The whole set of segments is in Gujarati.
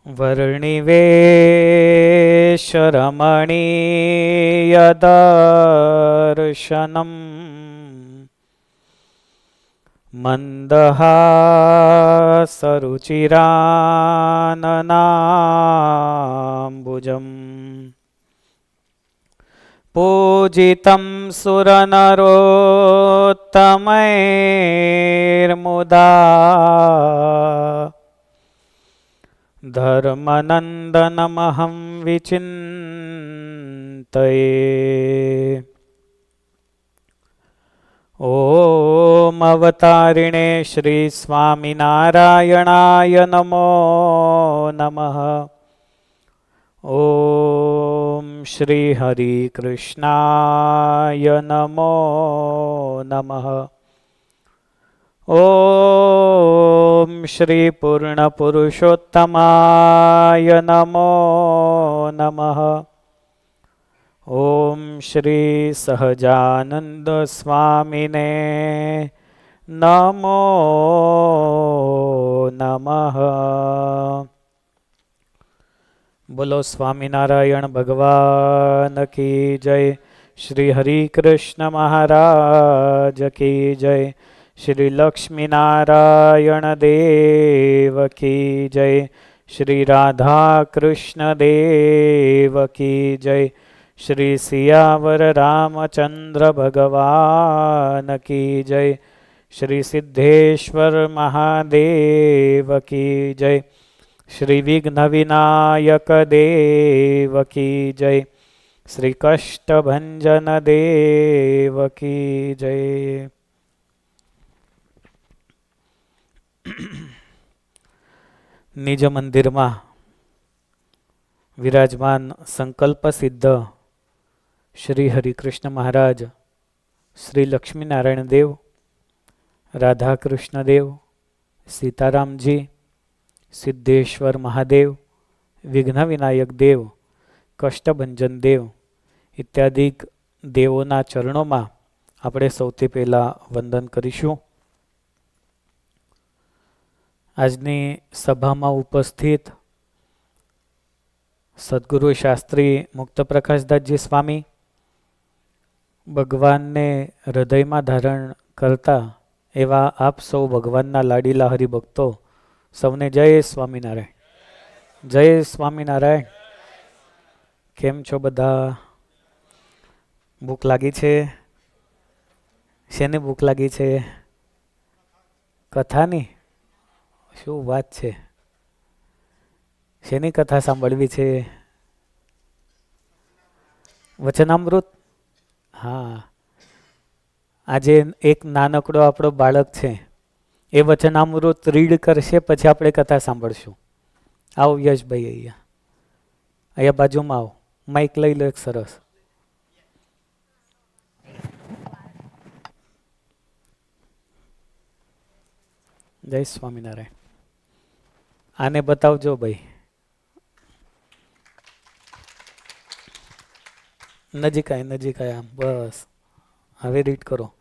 वर्णिवेशरमणीयदर्शनम् मन्दहासरुचिराननाम्बुजम् पूजितं सुरनरोत्तमैर्मुदा धर्मनन्दनमहं विचिन्तये। ॐ अवतारिणे श्री स्वामिनारायणाय नमो नमः। ॐ श्री हरिकृष्णाय नमो नमः। ॐ श्री पूर्णपुरुषोत्तमाय नमो नमः। ॐ श्री सहजानंद स्वामिने नमो नमः। बोलो स्वामीनारायण भगवान की जय। श्री हरि कृष्ण महाराज की जय। श्री लक्ष्मी नारायण देव की जय। श्री राधा कृष्ण देव की जय। श्री सियावर रामचंद्र भगवान की जय। श्री सिद्धेश्वर महादेव की जय। श्री विघ्न विनायक देव की जय। श्री कष्टभंजन देव की जय। निज मंदिर में विराजमान संकल्प सिद्ध श्री हरिकृष्ण महाराज, श्री लक्ष्मी नारायण देव, राधा कृष्ण देव, सीताराम जी, सिद्धेश्वर महादेव, विघ्न विनायक देव, कष्टभंजन देव इत्यादि देवोना चरणों में આપણે સૌથી પહેલા વંદન કરીશું। આજની સભામાં ઉપસ્થિત સદગુરુ શાસ્ત્રી મુક્ત પ્રકાશદાસજી સ્વામી, ભગવાનને હૃદયમાં ધારણ કરતા એવા આપ સૌ ભગવાનના લાડીલા હરિભક્તો સૌને જય સ્વામિનારાયણ। જય સ્વામિનારાયણ। કેમ છો બધા? ભૂખ લાગી છે? શેની ભૂખ લાગી છે? કથાની? શું વાત છે? શેની કથા સાંભળવી છે? વચનામૃત? હા, આજે એક નાનકડો આપણો બાળક છે, એ વચનામૃત રીડ કરશે, પછી આપણે કથા સાંભળશું। આવો યશભાઈ, અહીંયા બાજુમાં આવો, માઇક લઈ લો એક સરસ। જય સ્વામિનારાયણ। આને બતાવજો ભાઈ, નજીક આય આમ, બસ હવે રીડ કરો।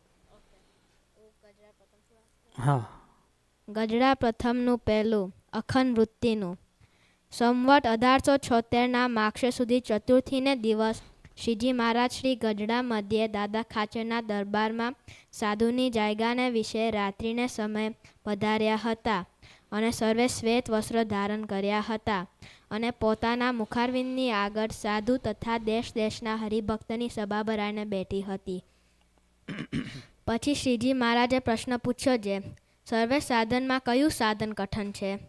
હા, ગઢડા પ્રથમનું પહેલું અખંડ વૃત્તિનું સંવત 1876ના માક્ષર સુધી ચતુર્થીને દિવસ શ્રીજી મહારાજ શ્રી ગઢડા મધ્યે દાદા ખાચરના દરબારમાં સાધુની જાયગાને વિશે રાત્રિને સમય પધાર્યા હતા અને સર્વે શ્વેત વસ્ત્ર ધારણ કર્યા હતા અને પોતાના મુખારવિંદની આગળ સાધુ તથા દેશ દેશના હરિભક્તની સભા ભરાઈને બેઠી હતી। પછી શ્રીજી મહારાજે પ્રશ્ન પૂછ્યો, જે સર્વે સાધનમાં કયું સાધન કઠણ છે?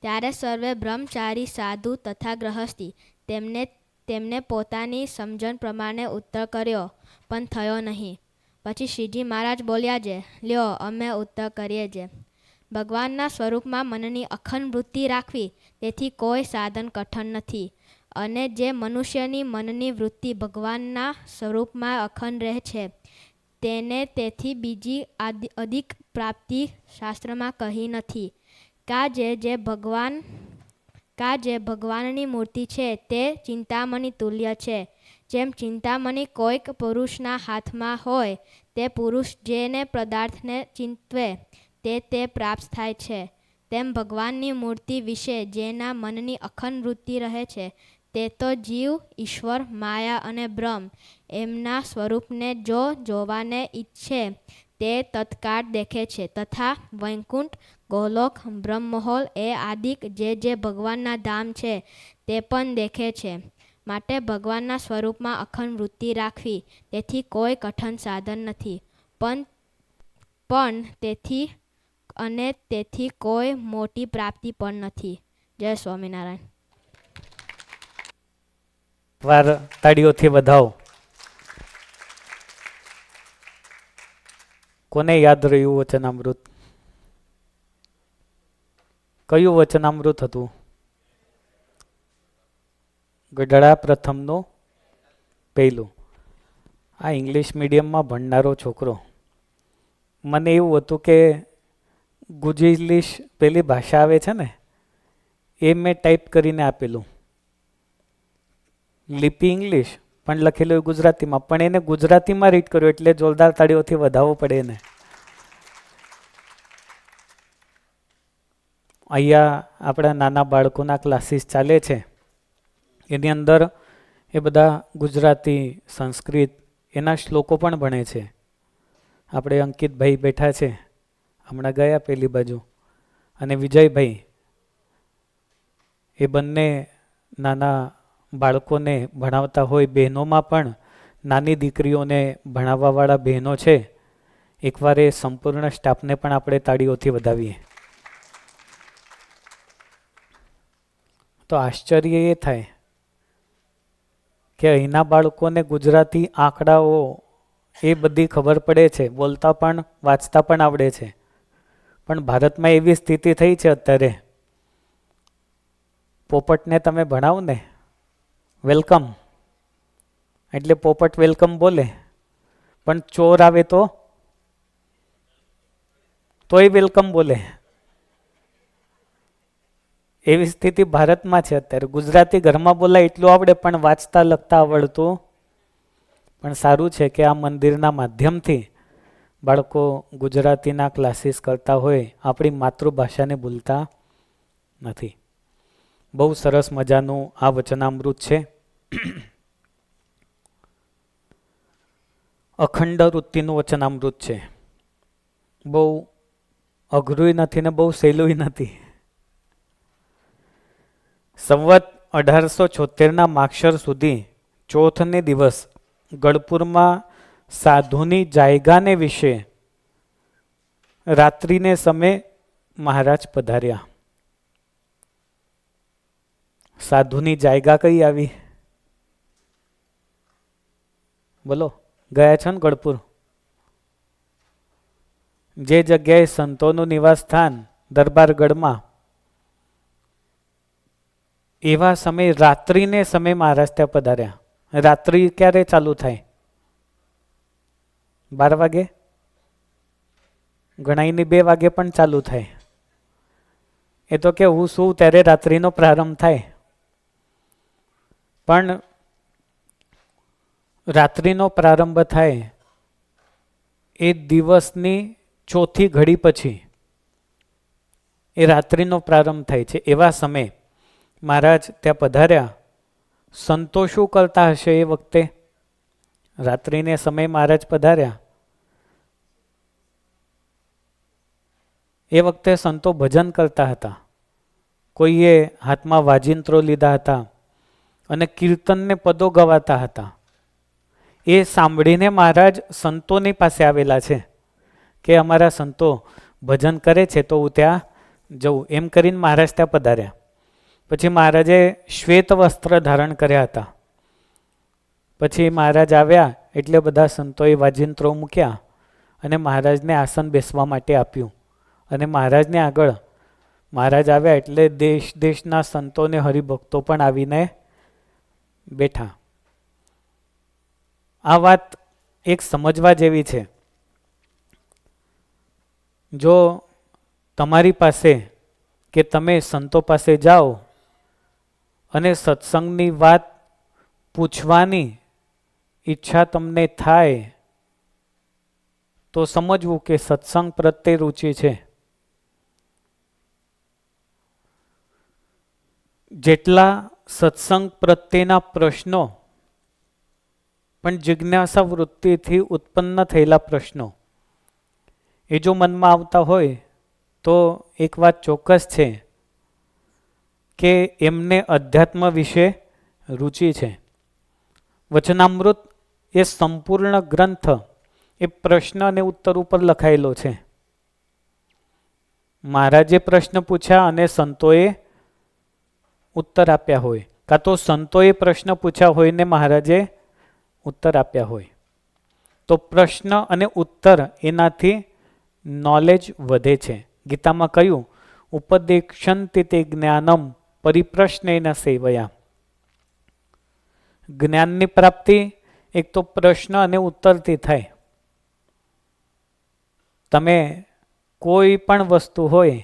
ત્યારે સર્વે બ્રહ્મચારી સાધુ તથા ગ્રહસ્થી તેમને પોતાની સમજણ પ્રમાણે ઉત્તર કર્યો, પણ થયો નહીં। પછી શ્રીજી મહારાજ બોલ્યા, જે લ્યો અમે ઉત્તર કરીએ જે ભગવાનના સ્વરૂપમાં મનની અખંડ વૃત્તિ રાખવી, તેથી કોઈ સાધન કઠણ નથી। અને જે મનુષ્યની મનની વૃત્તિ ભગવાનના સ્વરૂપમાં અખંડ રહે છે, તેને તેથી બીજી અધિક પ્રાપ્તિ શાસ્ત્રમાં કહી નથી। જે ભગવાનની મૂર્તિ છે તે ચિંતામણી તુલ્ય છે। જેમ ચિંતામણી કોઈક પુરુષના હાથમાં હોય, તે પુરુષ જેને પદાર્થને ચિંતવે તે પ્રાપ્ત થાય છે, તેમ ભગવાનની મૂર્તિ વિશે જેના મનની અખંડ વૃત્તિ રહે છે તે તો જીવ, ઈશ્વર, માયા અને બ્રહ્મ એમના સ્વરૂપને જો જોવાને ઈચ્છે તે તત્કાળ દેખે છે તથા વૈકુંઠ, ગોલોક, બ્રહ્મહોલ એ આદિક જે ભગવાનના ધામ છે તે પણ દેખે છે. માટે ભગવાનના સ્વરૂપમાં અખંડ વૃત્તિ રાખવી તેથી કોઈ કઠણ સાધન નથી, પણ તેથી કોઈ મોટી પ્રાપ્તિ પણ નથી. જય સ્વામિનારાયણ. વાર તાળીઓથી વધાવો. કોને યાદ રહ્યું વચનામૃત? કયું વચનામૃત હતું? ગઢડા પ્રથમનું પહેલું. આ ઇંગ્લિશ મીડિયમમાં ભણનારો છોકરો. મને એવું હતું કે ગુજિલિશ પેલી ભાષા આવે છે ને એ મેં ટાઈપ કરીને આપેલું. લિપિ ઇંગ્લિશ પણ લખેલું ગુજરાતીમાં, પણ એને ગુજરાતીમાં રીડ કર્યું એટલે જોરદાર તાળીઓથી વધાવવો પડે ને. અહીંયા આપણા નાના બાળકોના ક્લાસીસ ચાલે છે, એની અંદર એ બધા ગુજરાતી, સંસ્કૃત એના શ્લોકો પણ ભણે છે. આપણે અંકિતભાઈ બેઠા છે, હમણાં ગયા પેલી બાજુ, અને વિજયભાઈ, એ બંને નાના બાળકોને ભણાવતા હોય. બહેનોમાં પણ નાની દીકરીઓને ભણાવવાવાળા બહેનો છે. એકવાર એ સંપૂર્ણ સ્ટાફને પણ આપણે તાળીઓથી વધાવીએ. તો આશ્ચર્ય એ થાય કે અહીંના બાળકોને ગુજરાતી આંકડાઓ એ બધી ખબર પડે છે, બોલતા પણ વાંચતા પણ આવડે છે. પણ ભારતમાં એવી સ્થિતિ થઈ છે અત્યારે, પોપટને તમે ભણાવો ને વેલકમ એટલે પોપટ વેલકમ બોલે, પણ ચોર આવે તોય વેલકમ બોલે. એવી સ્થિતિ ભારતમાં છે અત્યારે. ગુજરાતી ઘરમાં બોલાય એટલું આવડે પણ વાંચતા લખતા આવડતું. પણ સારું છે કે આ મંદિરના માધ્યમથી બાળકો ગુજરાતીના ક્લાસીસ કરતા હોય, આપણી માતૃભાષાને ભૂલતા નથી. બહુ સરસ મજાનું આ વચનામૃત છે. અખંડ વૃત્તિનું વચનામૃત છે. બહુ અઘરું નથી ને બહુ સહેલું નથી. સંવત 1876ના માક્ષર સુધી ચોથને દિવસ ગઢપુરમાં સાધુની જાયગાને વિશે રાત્રિને સમય મહારાજ પધાર્યા. સાધુની જાયગા કઈ આવી? બોલો, ગયા છો ને ગઢપુર? જે જગ્યાએ સંતોનું નિવાસ સ્થાન દરબારગઢમાં, એવા સમય રાત્રિને સમય મહારાજ ત્યાં પધાર્યા. રાત્રિ ક્યારે ચાલુ થાય? 12 વાગે, ઘણાઈની 2 વાગે પણ ચાલુ થાય. એ તો કે હું શું ત્યારે રાત્રિનો પ્રારંભ થાય. પણ રાત્રિનો પ્રારંભ થાય એ દિવસની ચોથી ઘડી પછી એ રાત્રિનો પ્રારંભ થાય છે. એવા સમયે મહારાજ ત્યાં પધાર્યા. સંતો શું કરતા હશે એ વખતે? રાત્રિને સમય મહારાજ પધાર્યા એ વખતે સંતો ભજન કરતા હતા. કોઈએ હાથમાં વાજિંત્રો લીધા હતા અને કીર્તનને પદો ગવાતા હતા. એ સાંભળીને મહારાજ સંતોની પાસે આવેલા છે કે અમારા સંતો ભજન કરે છે તો હું ત્યાં જઉં. એમ કરીને મહારાજ ત્યાં પધાર્યા. પછી મહારાજે શ્વેત વસ્ત્ર ધારણ કર્યા હતા. પછી મહારાજ આવ્યા એટલે બધા સંતોએ વાજિંત્રો મૂક્યા અને મહારાજને આસન બેસવા માટે આપ્યું. અને મહારાજને આગળ મહારાજ આવ્યા એટલે દેશ દેશના સંતોને હરિભક્તો પણ આવીને બેઠા. આ વાત એક સમજવા જેવી છે. જો તમારી પાસે કે તમે સંતો પાસે જાઓ અને સત્સંગની વાત પૂછવાની ઈચ્છા તમને થાય તો સમજવું કે સત્સંગ પ્રત્યે રુચિ છે. જેટલા સત્સંગ પ્રત્યેના પ્રશ્નો પણ જિજ્ઞાસા વૃત્તિથી ઉત્પન્ન થયેલા પ્રશ્નો એ જો મનમાં આવતા હોય તો એક વાત ચોક્કસ છે કે એમને અધ્યાત્મ વિશે રુચિ છે. વચનામૃત એ સંપૂર્ણ ગ્રંથ એ પ્રશ્ન અને ઉત્તર ઉપર લખાયેલો છે. મહારાજે પ્રશ્ન પૂછ્યા અને સંતોએ ઉત્તર આપ્યા હોય, કાં તો સંતોએ પ્રશ્ન પૂછ્યા હોય ને મહારાજે ઉત્તર આપ્યા હોય. તો પ્રશ્ન અને ઉત્તર એનાથી નોલેજ વધે છે. ગીતામાં કહ્યું ઉપદેક્ષંતિ તે જ્ઞાનમ પરિપ્રશ્નેન સેવયા. જ્ઞાનની પ્રાપ્તિ એક તો પ્રશ્ન અને ઉત્તરથી થાય. તમે કોઈ પણ વસ્તુ હોય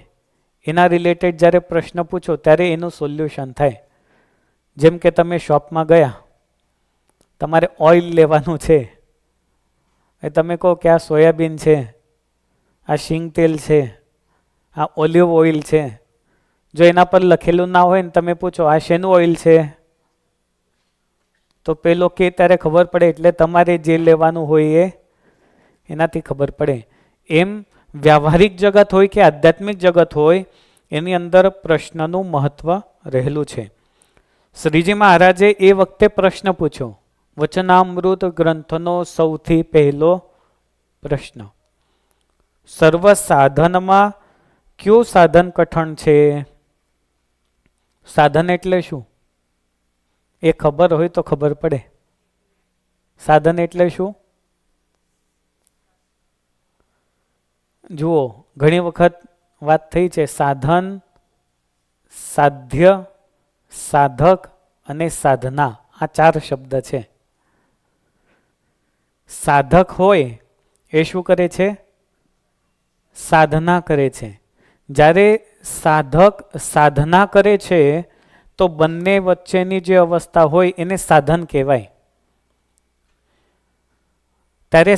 એના રિલેટેડ જ્યારે પ્રશ્ન પૂછો ત્યારે એનું સોલ્યુશન થાય. જેમ કે તમે શોપમાં ગયા, તમારે ઓઇલ લેવાનું છે, એ તમે કહો કે આ સોયાબીન છે, આ શીંગ તેલ છે, આ ઓલિવ ઓઇલ છે. જો એના પર લખેલું ના હોય ને તમે પૂછો આ શેનું ઓઇલ છે, તો પેલો કે ત્યારે ખબર પડે. એટલે તમારે જે લેવાનું હોય એ એનાથી ખબર પડે. એમ વ્યવહારિક જગત હોય કે આધ્યાત્મિક જગત હોય એની અંદર પ્રશ્નનું મહત્વ રહેલું છે. શ્રીજી મહારાજે એ વખતે પ્રશ્ન પૂછ્યો. વચનામૃત ગ્રંથનો સૌથી પહેલો પ્રશ્ન, સર્વ સાધનમાં કયું સાધન કઠણ છે? સાધન એટલે શું એ ખબર હોય તો ખબર પડે. સાધન એટલે શું? જુઓ, ઘણી વખત વાત થઈ છે સાધન, સાધ્ય, સાધક અને સાધના, આ 4 શબ્દ છે. સાધક હોય એ શું કરે છે? સાધના કરે છે. જ્યારે સાધક સાધના કરે છે તો બંને વચ્ચેની જે અવસ્થા હોય એને સાધન કહેવાય. ત્યારે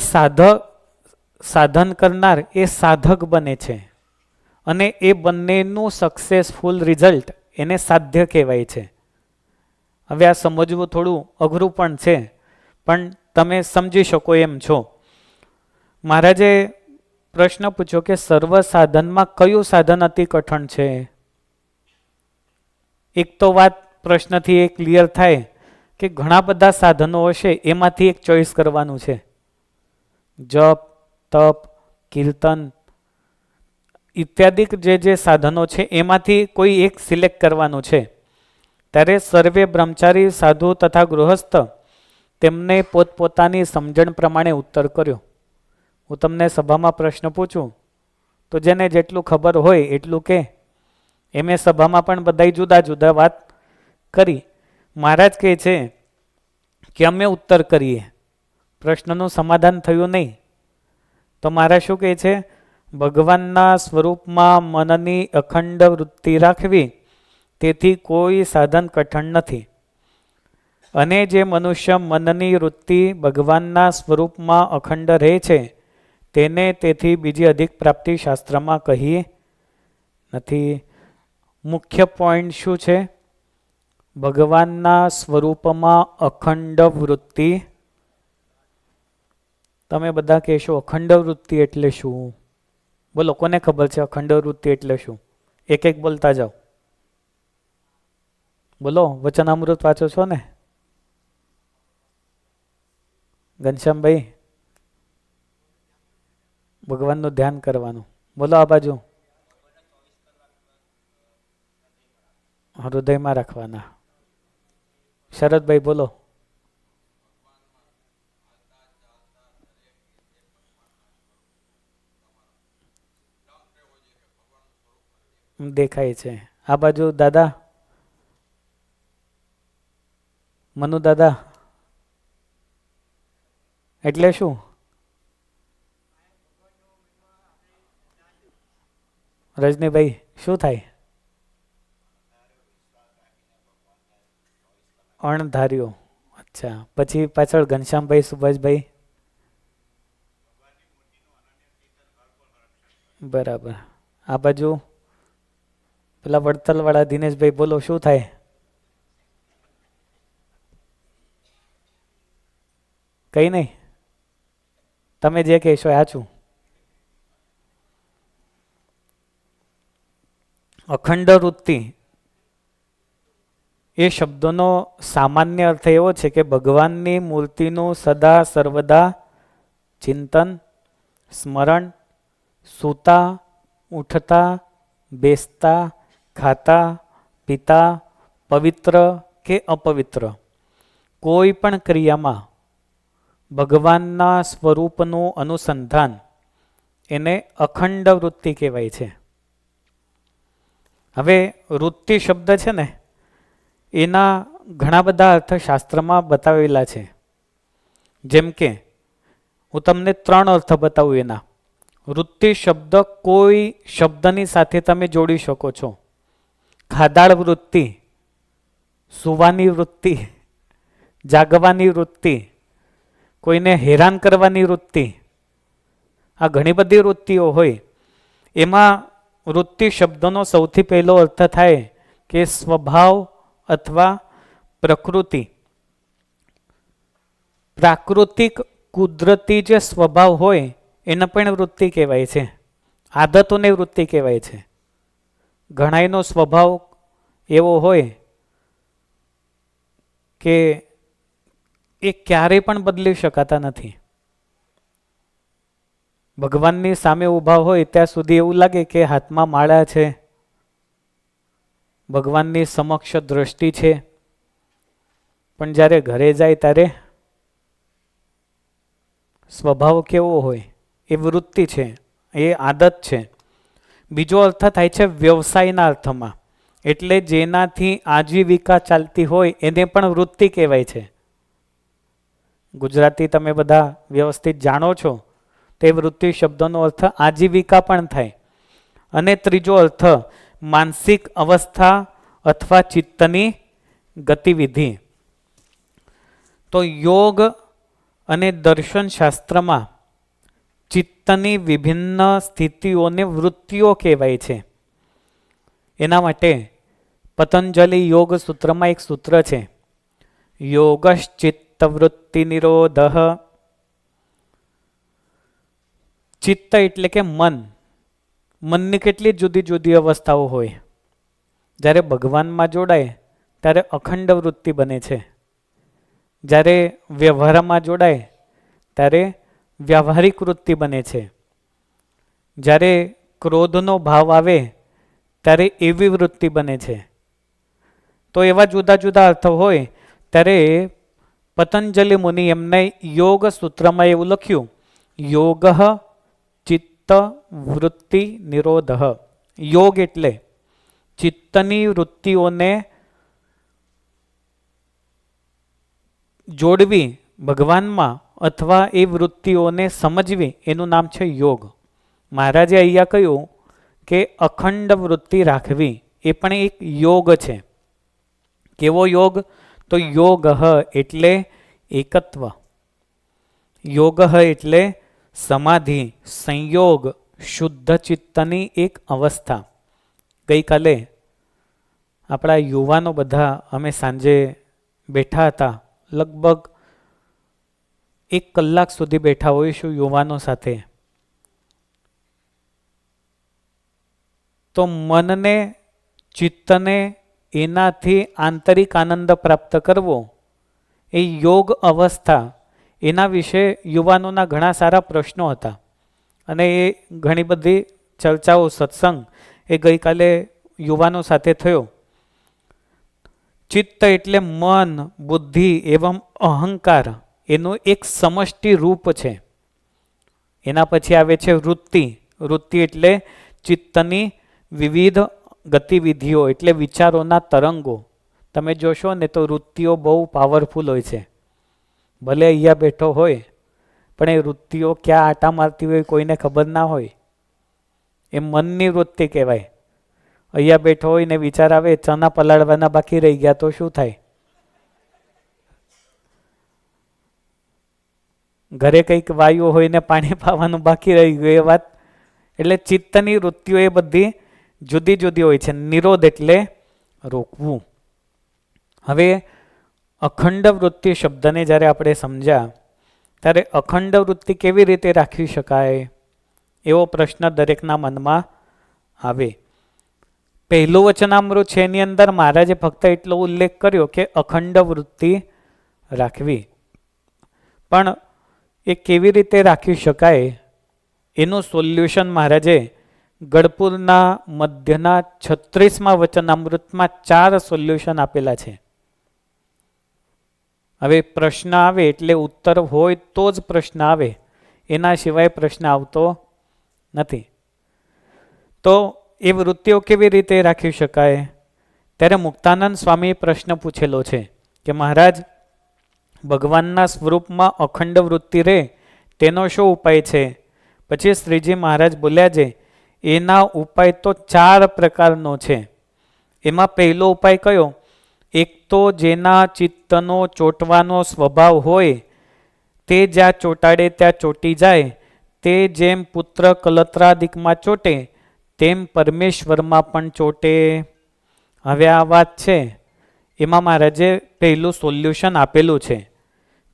સાધન કરનાર એ સાધક બને છે અને એ બંનેનું સક્સેસફુલ રિઝલ્ટ એને સાધ્ય કહેવાય છે. હવે આ સમજવું થોડું અઘરું પણ છે, પણ તમે સમજી શકો એમ છો. મહારાજે પ્રશ્ન પૂછ્યો કે સર્વ સાધનમાં કયું સાધન અતિ કઠણ છે? એક તો વાત પ્રશ્નથી એ ક્લિયર થાય કે ઘણા બધા સાધનો હશે, એમાંથી એક ચોઈસ કરવાનું છે. જપ, તપ, કીર્તન ઇત્યાદિક જે સાધનો છે એમાંથી કોઈ એક સિલેક્ટ કરવાનું છે. ત્યારે સર્વે બ્રહ્મચારી, સાધુ તથા ગૃહસ્થ તેમને પોતપોતાની સમજણ પ્રમાણે ઉત્તર કર્યો. હું તમને સભામાં પ્રશ્ન પૂછું તો જેને જેટલું ખબર હોય એટલું કે. એમ એ સભામાં પણ બધાય જુદા જુદા વાત કરી. મહારાજ કહે છે કે અમે ઉત્તર કરીએ, પ્રશ્નનું સમાધાન થયું નહીં. તો મહારાજ શું કહે છે? ભગવાનના સ્વરૂપમાં મનની અખંડ વૃત્તિ રાખવી તેથી કોઈ સાધન કઠણ નથી. અને જે મનુષ્ય મનની વૃત્તિ ભગવાનના સ્વરૂપમાં અખંડ રહે છે તેને તેથી બીજી અધિક પ્રાપ્તિ શાસ્ત્રમાં કહી નથી. મુખ્ય પોઈન્ટ શું છે? ભગવાનના સ્વરૂપમાં અખંડ વૃત્તિ. તમે બધા કહેશો અખંડ વૃત્તિ એટલે શું? બોલો, કોને ખબર છે અખંડ વૃત્તિ એટલે શું? એક એક બોલતા જાઓ. બોલો, વચનામૃત વાંચો છો ને ઘનશ્યામભાઈ? ભગવાનનું ધ્યાન કરવાનું. બોલો આ બાજુ. હૃદયમાં રાખવાના. શરદભાઈ બોલો. દેખાય છે. આ બાજુ દાદા, મનુ દાદા એટલે શું? રજનીભાઈ શું થાય? અણધાર્યો. અચ્છા, પછી પાછળ ઘનશ્યામભાઈ, સુભાષભાઈ? બરાબર. આ બાજુ પેલા વડતલ વાળા દિનેશભાઈ બોલો, શું થાય? કંઈ નહીં, તમે જે કહેશો આ છું. અખંડ વૃત્તિ એ શબ્દનો સામાન્ય અર્થ એવો છે કે ભગવાનની મૂર્તિનું સદા સર્વદા ચિંતન, સ્મરણ, સૂતા, ઉઠતા, બેસતા, ખાતા, પીતા, પવિત્ર કે અપવિત્ર કોઈ પણ ક્રિયામાં ભગવાનના સ્વરૂપનું અનુસંધાન એને અખંડ વૃત્તિ કહેવાય છે. હવે વૃત્તિ શબ્દ છે ને એના ઘણા બધા અર્થશાસ્ત્રમાં બતાવેલા છે. જેમ કે હું તમને 3 અર્થ બતાવું એના. વૃત્તિ શબ્દ કોઈ શબ્દની સાથે તમે જોડી શકો છો. ખાદાળ વૃત્તિ, સુવાની વૃત્તિ, જાગવાની વૃત્તિ, કોઈને હેરાન કરવાની વૃત્તિ, આ ઘણી બધી વૃત્તિઓ હોય. એમાં વૃત્તિ શબ્દનો સૌથી પહેલો અર્થ થાય કે સ્વભાવ અથવા પ્રકૃતિ. પ્રાકૃતિક કુદરતી જે સ્વભાવ હોય એને પણ વૃત્તિ કહેવાય છે. આદતોને વૃત્તિ કહેવાય છે. ઘણાયનો સ્વભાવ એવો હોય કે એ ક્યારેય પણ બદલી શકાતા નથી. ભગવાનની સામે ઊભા હોય ત્યાં સુધી એવું લાગે કે હાથમાં માળા છે, ભગવાનની સમક્ષ દ્રષ્ટિ છે, પણ જ્યારે ઘરે જાય ત્યારે સ્વભાવ કેવો હોય? એ વૃત્તિ છે, એ આદત છે. બીજો અર્થ થાય છે વ્યવસાયના અર્થમાં, એટલે જેનાથી આજીવિકા ચાલતી હોય એને પણ વૃત્તિ કહેવાય છે. ગુજરાતી તમે બધા વ્યવસ્થિત જાણો છો, તે વૃત્તિ શબ્દનો અર્થ આજીવિકા પણ થાય. અને ત્રીજો અર્થ માનસિક અવસ્થા અથવા ચિત્તની ગતિવિધિ. તો યોગ અને દર્શન શાસ્ત્રમાં ચિત્તની વિભિન્ન સ્થિતિઓને વૃત્તિઓ કહેવાય છે. એના માટે પતંજલિ યોગ સૂત્રમાં એક સૂત્ર છે, યોગશ્ચિત્ત વૃત્તિ નિરોધ. ચિત્ત એટલે કે મન. મનની કેટલી જુદી જુદી અવસ્થાઓ હોય. જ્યારે ભગવાનમાં જોડાય ત્યારે અખંડ વૃત્તિ બને છે. જ્યારે વ્યવહારમાં જોડાય ત્યારે વ્યાવહારિક વૃત્તિ બને છે. જ્યારે ક્રોધનો ભાવ આવે ત્યારે એવી વૃત્તિ બને છે. તો એવા જુદા જુદા અર્થ હોય ત્યારે પતંજલિ મુનિ એમને યોગ સૂત્રમાં એવું લખ્યું, યોગ ચિત્ત વૃત્તિ નિરોધ. યોગ એટલે ચિત્તની વૃત્તિઓને જોડવી ભગવાનમાં અથવા એ વૃત્તિઓને સમજવી, એનું નામ છે યોગ. મહારાજે અહીંયા કહ્યું કે અખંડ વૃત્તિ રાખવી એ પણ એક યોગ છે. કેવો યોગ? તો યોગ એટલે એકત્વ, યોગ એટલે સમાધિ, સંયોગ, શુદ્ધ ચિત્તની એક અવસ્થા. ગઈકાલે આપણા યુવાનો બધા અમે સાંજે બેઠા હતા, લગભગ 1 કલાક સુધી બેઠા હોઈશું યુવાનો સાથે. તો મનને, ચિત્તને એનાથી આંતરિક આનંદ પ્રાપ્ત કરવો, એ યોગ અવસ્થા, એના વિશે યુવાનોના ઘણા સારા પ્રશ્નો હતા. અને એ ઘણી બધી ચર્ચાઓ, સત્સંગ એ ગઈકાલે યુવાનો સાથે થયો. ચિત્ત એટલે મન, બુદ્ધિ એવં અહંકાર, એનું એક સમષ્ટિ રૂપ છે. એના પછી આવે છે વૃત્તિ. વૃત્તિ એટલે ચિત્તની વિવિધ ગતિવિધિઓ, એટલે વિચારોના તરંગો. તમે જોશો ને તો વૃત્તિઓ બહુ પાવરફુલ હોય છે. ભલે અહીંયા બેઠો હોય પણ એ વૃત્તિઓ ક્યાં આટા મારતી હોય કોઈને ખબર ના હોય. એ મનની વૃત્તિ કહેવાય. અહીંયા બેઠો હોય ને વિચાર આવે ચણા પલાળવાના બાકી રહી ગયા તો શું થાય? ઘરે કંઈક વાયુ હોય ને પાણી પાવાનું બાકી રહી ગયું એ વાત. એટલે ચિત્તની વૃત્તિઓ એ બધી જુદી જુદી હોય છે. નિરોધ એટલે રોકવું. હવે અખંડ વૃત્તિ શબ્દને જ્યારે આપણે સમજ્યા ત્યારે અખંડ વૃત્તિ કેવી રીતે રાખી શકાય એવો પ્રશ્ન દરેકના મનમાં આવે. પહેલું વચનામૃત છે એની અંદર મહારાજે ફક્ત એટલો ઉલ્લેખ કર્યો કે અખંડ વૃત્તિ રાખવી, પણ એ કેવી રીતે રાખી શકાય એનું સોલ્યુશન મહારાજે ગઢપુરના મધ્યના 36મા વચનામૃતમાં 4 સોલ્યુશન આપેલા છે. હવે પ્રશ્ન આવે એટલે ઉત્તર હોય તો જ પ્રશ્ન આવે, એના સિવાય પ્રશ્ન આવતો નથી. તો એ વૃત્તિઓ કેવી રીતે રાખી શકાય? ત્યારે મુક્તાનંદ સ્વામીએ પ્રશ્ન પૂછેલો છે કે મહારાજ, ભગવાનના સ્વરૂપમાં અખંડ વૃત્તિ રહે તેનો શું ઉપાય છે? પછી શ્રીજી મહારાજ બોલ્યા છે એના ઉપાય તો 4 પ્રકારનો છે. એમાં પહેલો ઉપાય કયો? એક તો જેના ચિત્તનો ચોંટવાનો સ્વભાવ હોય તે જ્યાં ચોંટાડે ત્યાં ચોંટી જાય, તે જેમ પુત્ર કલત્રાદિકમાં ચોંટે તેમ પરમેશ્વરમાં પણ ચોંટે. હવે આ વાત છે એમાં મહારાજે પહેલું સોલ્યુશન આપેલું છે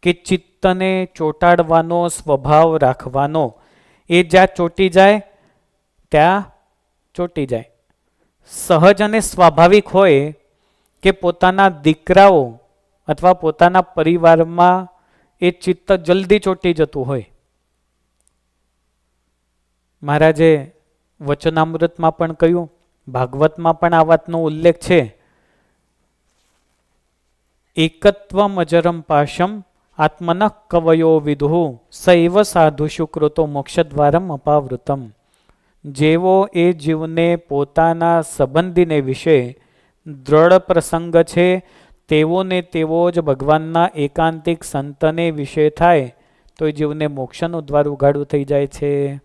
કે ચિત્તને ચોંટાડવાનો સ્વભાવ રાખવાનો, એ જ્યાં ચોંટી જાય ત્યાં ચોંટી જાય. સહજ અને સ્વાભાવિક હોય કે પોતાના દીકરાઓ અથવા પોતાના પરિવારમાં એ ચિત્ત જલ્દી ચોંટી જતું હોય. મહારાજે વચનામૃતમાં પણ કહ્યું, ભાગવતમાં પણ આ વાતનો ઉલ્લેખ છે. એકત્વમ અજરમ પાશમ આત્મન કવયો વિદુઃ સૈવ સાધુષુ કૃતો મોક્ષદ્વારમ અપાવૃતમ. જેવો એ જીવને પોતાના સંબંધીને વિશે દ્રઢ પ્રસંગ છે તેવો ને તેવો જ ભગવાનના એકાંતિક સંતને વિશે થાય તો એ જીવને મોક્ષનું દ્વાર ઉઘાડું થઈ જાય છે.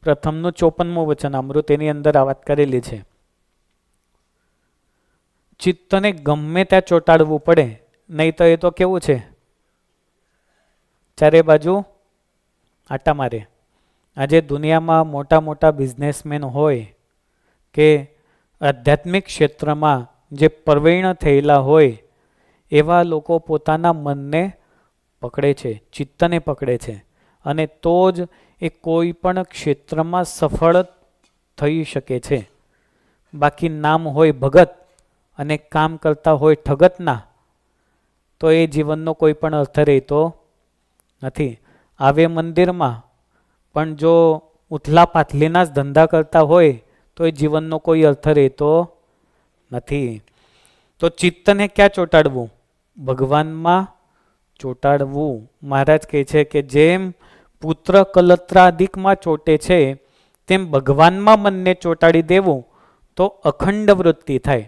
પ્રથમનું 54મું વચનામૃત એની અંદર આ વાત કરેલી છે. ચિત્તને ગમે ત્યાં ચોંટાડવું પડે, નહીં તો એ તો કેવું છે, ચારે બાજુ આટા મારે. આજે દુનિયામાં મોટા મોટા બિઝનેસમેન હોય કે આધ્યાત્મિક ક્ષેત્રમાં જે પ્રવીણ થયેલા હોય એવા લોકો પોતાના મનને પકડે છે, ચિત્તને પકડે છે, અને તો જ એ કોઈ પણ ક્ષેત્રમાં સફળ થઈ શકે છે. બાકી નામ હોય ભગત અને કામ કરતા હોય ઠગતના તો એ જીવનનો કોઈ પણ અર્થ રહેતો નથી. આવે મંદિરમાં પણ જો ઉથલા પાથલીના જ ધંધા કરતા હોય તો એ જીવનનો કોઈ અર્થ રહેતો નથી. તો ચિત્તને ક્યાં ચોંટાડવું? ભગવાનમાં ચોંટાડવું. મહારાજ કહે છે કે જેમ પુત્ર કલત્રાદિકમાં ચોંટે છે તેમ ભગવાનમાં મનને ચોંટાડી દેવું તો અખંડ વૃત્તિ થાય.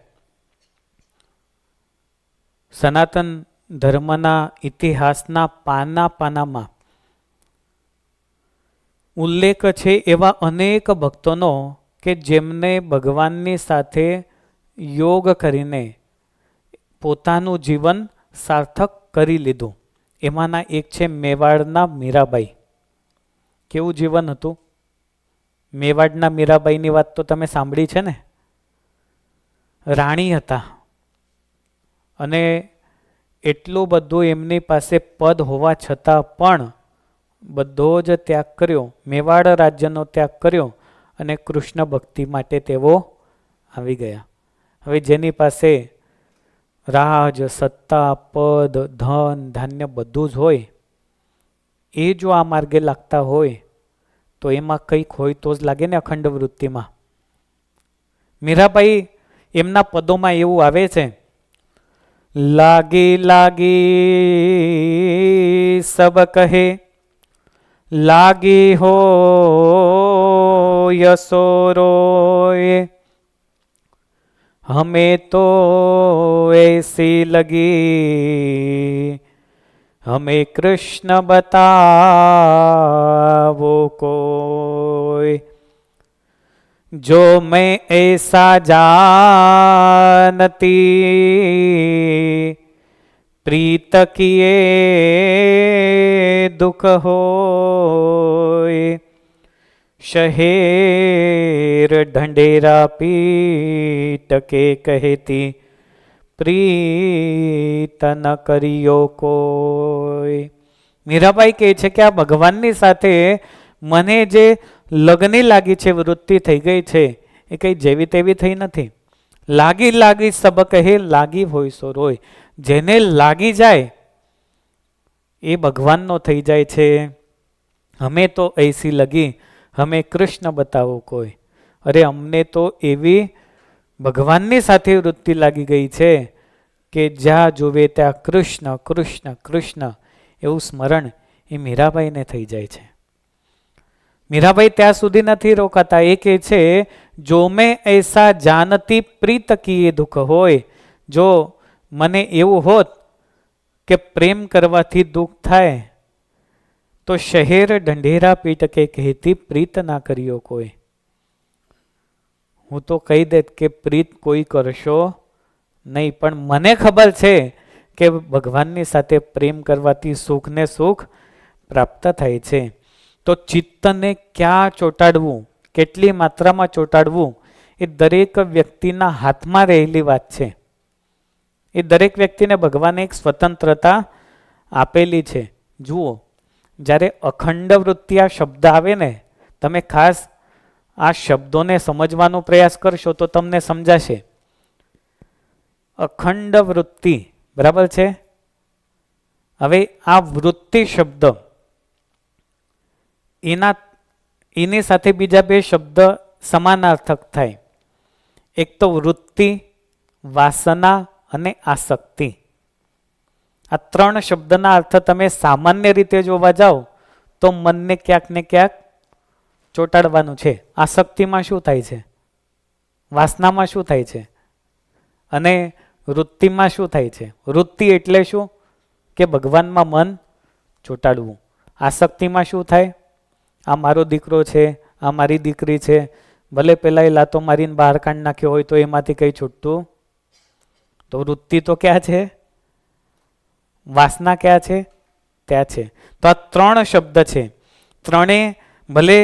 સનાતન ધર્મના ઇતિહાસના પાનામાં ઉલ્લેખ છે એવા અનેક ભક્તોનો કે જેમને ભગવાનની સાથે યોગ કરીને પોતાનું જીવન સાર્થક કરી લીધું. એમાંના એક છે મેવાડના મીરાબાઈ. કેવું જીવન હતું? મેવાડના મીરાબાઈની વાત તો તમે સાંભળી છે ને. રાણી હતા અને એટલું બધું એમની પાસે પદ હોવા છતાં પણ બધો જ ત્યાગ કર્યો, મેવાડ રાજ્યનો ત્યાગ કર્યો અને કૃષ્ણ ભક્તિ માટે તેઓ આવી ગયા. હવે જેની પાસે રાજ, સત્તા, પદ, ધન, ધાન્ય બધું જ હોય એ જો આ માર્ગે લાગતા હોય તો એમાં કંઈક હોય તો જ લાગે ને અખંડ વૃત્તિમાં. મીરાબાઈ એમના પદોમાં એવું આવે છે, લાગી લાગી સબ કહે લાગી હો યશોરોય હमें तो ऐसी लगी हमें कृष्ण बताओ कोई जो मैं ऐसा जानती प्रीत किए दुख होय शहेर ढंडेरा पीट के कहती प्रीत न करियो कोई મીરાબાઈ કહે છે કે આ ભગવાનની સાથે મને જે લગની લાગી છે, વૃત્તિ થઈ ગઈ છે, એ કંઈ જેવી તેવી થઈ નથી. લાગી લાગી સબ કહે, લાગી હોય સો રોય. જેને લાગી જાય એ ભગવાનનો થઈ જાય છે. હમે તો ऐसी લગી, હમે કૃષ્ણ બતાવો કોઈ. અરે અમને તો એવી ભગવાનની સાથે વૃત્તિ લાગી ગઈ છે કે જ્યાં જોવે ત્યાં કૃષ્ણ કૃષ્ણ કૃષ્ણ એવું સ્મરણ એ મીરાબાઈને થઈ જાય છે. મીરાબાઈ ત્યાં સુધી નથી રોકાતા. એ કહે છે જો મેં ऐसा जानती प्रीत किए दुख હોય, જો મને એવું હોત કે પ્રેમ કરવાથી દુઃખ થાય તો શહેર ઢંઢેરા પીટ કે કહેતી પ્રીત ના કર્યો કોઈ. હું તો કહી દેત કે પ્રીત કોઈ કરશો નહીં, પણ મને ખબર છે કે ભગવાનની સાથે પ્રેમ કરવાથી સુખ ને સુખ પ્રાપ્ત થાય છે. તો ચિત્તને ક્યાં ચોંટાડવું, કેટલી માત્રામાં ચોંટાડવું, એ દરેક વ્યક્તિના હાથમાં રહેલી વાત છે. એ દરેક વ્યક્તિને ભગવાને એક સ્વતંત્રતા આપેલી છે. જુઓ, જ્યારે અખંડ વૃત્તિ આ શબ્દ આવે ને, તમે ખાસ આ શબ્દોને સમજવાનો પ્રયાસ કરશો તો તમને સમજાશે. અખંડ વૃત્તિ, બરાબર છે. હવે આ વૃત્તિ શબ્દ, એની સાથે બીજા બે શબ્દ સમાનાર્થક થાય. એક તો વૃત્તિ, વાસના અને આસક્તિ. આ ત્રણ શબ્દના અર્થ તમે સામાન્ય રીતે જોવા જાઓ તો મનને ક્યાંક ને ક્યાંક ચોંટાડવાનું છે. આસક્તિમાં શું થાય છે? વાસનામાં શું થાય છે? અને વૃત્તિમાં શું થાય છે? વૃત્તિ એટલે શું? કે ભગવાનમાં મન ચોંટાડવું. આસક્તિમાં શું થાય? આ મારો દીકરો છે, આ મારી દીકરી છે, ભલે પેલા એ લાતો મારીને બહાર કાઢી નાખ્યો હોય તો એમાંથી કઈ છૂટતું. તો વૃત્તિ તો ક્યાં છે? વાસના ક્યાં છે? ત્યાં છે. તો આ ત્રણ શબ્દ છે. ત્રણે ભલે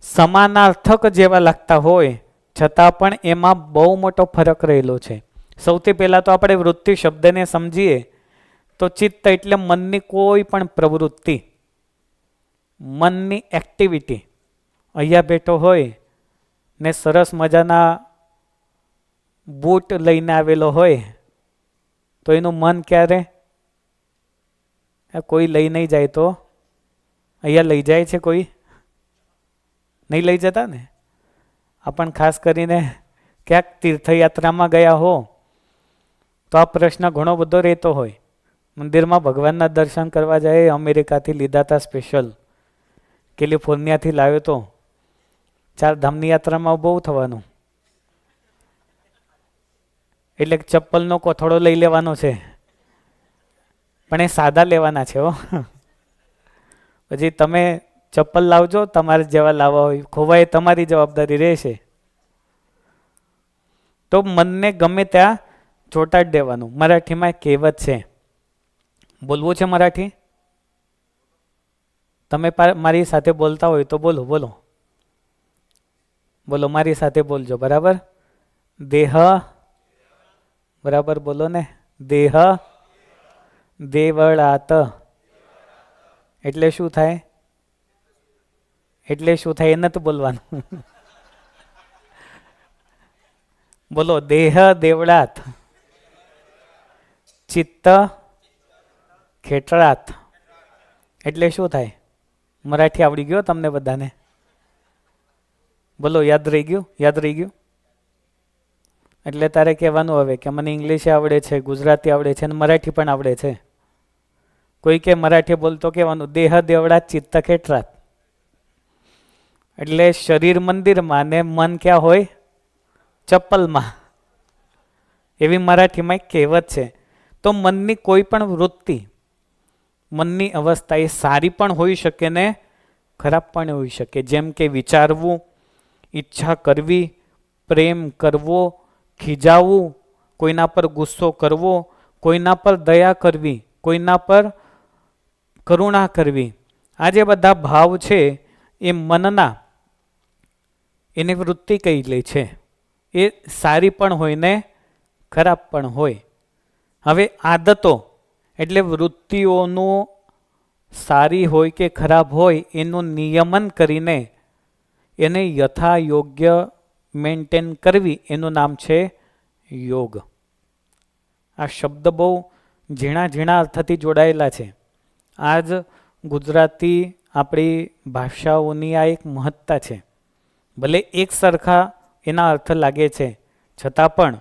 સમાનાર્થક જેવા લાગતા હોય છતાં પણ એમાં બહુ મોટો ફરક રહેલો છે. સૌથી પહેલા તો આપણે વૃત્તિ શબ્દને સમજીએ તો ચિત્ત એટલે મનની કોઈ પણ પ્રવૃત્તિ, મનની એક્ટિવિટી. અહીંયા બેઠો હોય ને સરસ મજાના બૂટ લઈને આવેલો હોય તો એનું મન ક્યારે? કોઈ લઈ નહીં જાય તો? અહીંયા લઈ જાય છે કોઈ? નહીં લઈ જતા ને. આપણ ખાસ કરીને ક્યાંક તીર્થયાત્રામાં ગયા હો તો આ પ્રશ્ન ઘણો બધો રહેતો હોય. મંદિરમાં ભગવાનના દર્શન કરવા જાય, અમેરિકાથી લીધા હતા સ્પેશિયલ, કેલિફોર્નિયાથી લાવ્યો તો. 4 ધામની યાત્રામાં બહુ થવાનું એટલે ચપ્પલનો કોથળો લઈ લેવાનો છે, પણ એ સાદા લેવાના છે હો. પછી તમે ચપ્પલ લાવજો, તમારે જેવા લાવવા હોય, ખોવાય તમારી જવાબદારી રહેશે. તો મનને ગમે ત્યાં ચોંટાડી દેવાનું. મરાઠીમાં કહેવત છે, બોલવું છે મરાઠી? તમે મારી સાથે બોલતા હોય તો બોલો, બોલો બોલો, મારી સાથે બોલજો. બરાબર? દેહ, બરાબર બોલો ને. દેહ દેવળાત. એટલે શું થાય? એટલે શું થાય એ નથી બોલવાનું. બોલો, દેહ દેવળાત, ચિત્ત ખેટળાત. એટલે શું થાય? મરાઠી આવડી ગયો તમને બધાને? બોલો, યાદ રહી ગયું? યાદ રહી ગયું? એટલે તારે કહેવાનું હવે કે મને ઇંગ્લિશ આવડે છે, ગુજરાતી આવડે છે અને મરાઠી પણ આવડે છે. કોઈ કે મરાઠી બોલતો કહેવાનું દેહ દેવળાત ચિત્ત ખેટળાત. એટલે શરીર મંદિરમાં ને મન ક્યાં હોય? ચપ્પલમાં. એવી મરાઠીમાં એક કહેવત છે. તો મનની કોઈ પણ વૃત્તિ, મનની અવસ્થા એ સારી પણ હોઈ શકે ને ખરાબ પણ હોઈ શકે. જેમ કે વિચારવું, ઈચ્છા કરવી, પ્રેમ કરવો, ખીજાવવું, કોઈના પર ગુસ્સો કરવો, કોઈના પર દયા કરવી, કોઈના પર કરુણા કરવી. આ જે બધા ભાવ છે એ મનના, એની વૃત્તિ કહી લે છે. એ સારી પણ હોય ને ખરાબ પણ હોય. હવે આદતો એટલે વૃત્તિઓનું સારી હોય કે ખરાબ હોય એનું નિયમન કરીને એને યથા યોગ્ય મેન્ટેન કરવી એનું નામ છે યોગ. આ શબ્દ બહુ ઝીણા ઝીણા અર્થથી જોડાયેલા છે. આ જ ગુજરાતી આપણી ભાષાઓની આ એક મહત્તા છે. ભલે એક સરખા એના અર્થ લાગે છે છતાં પણ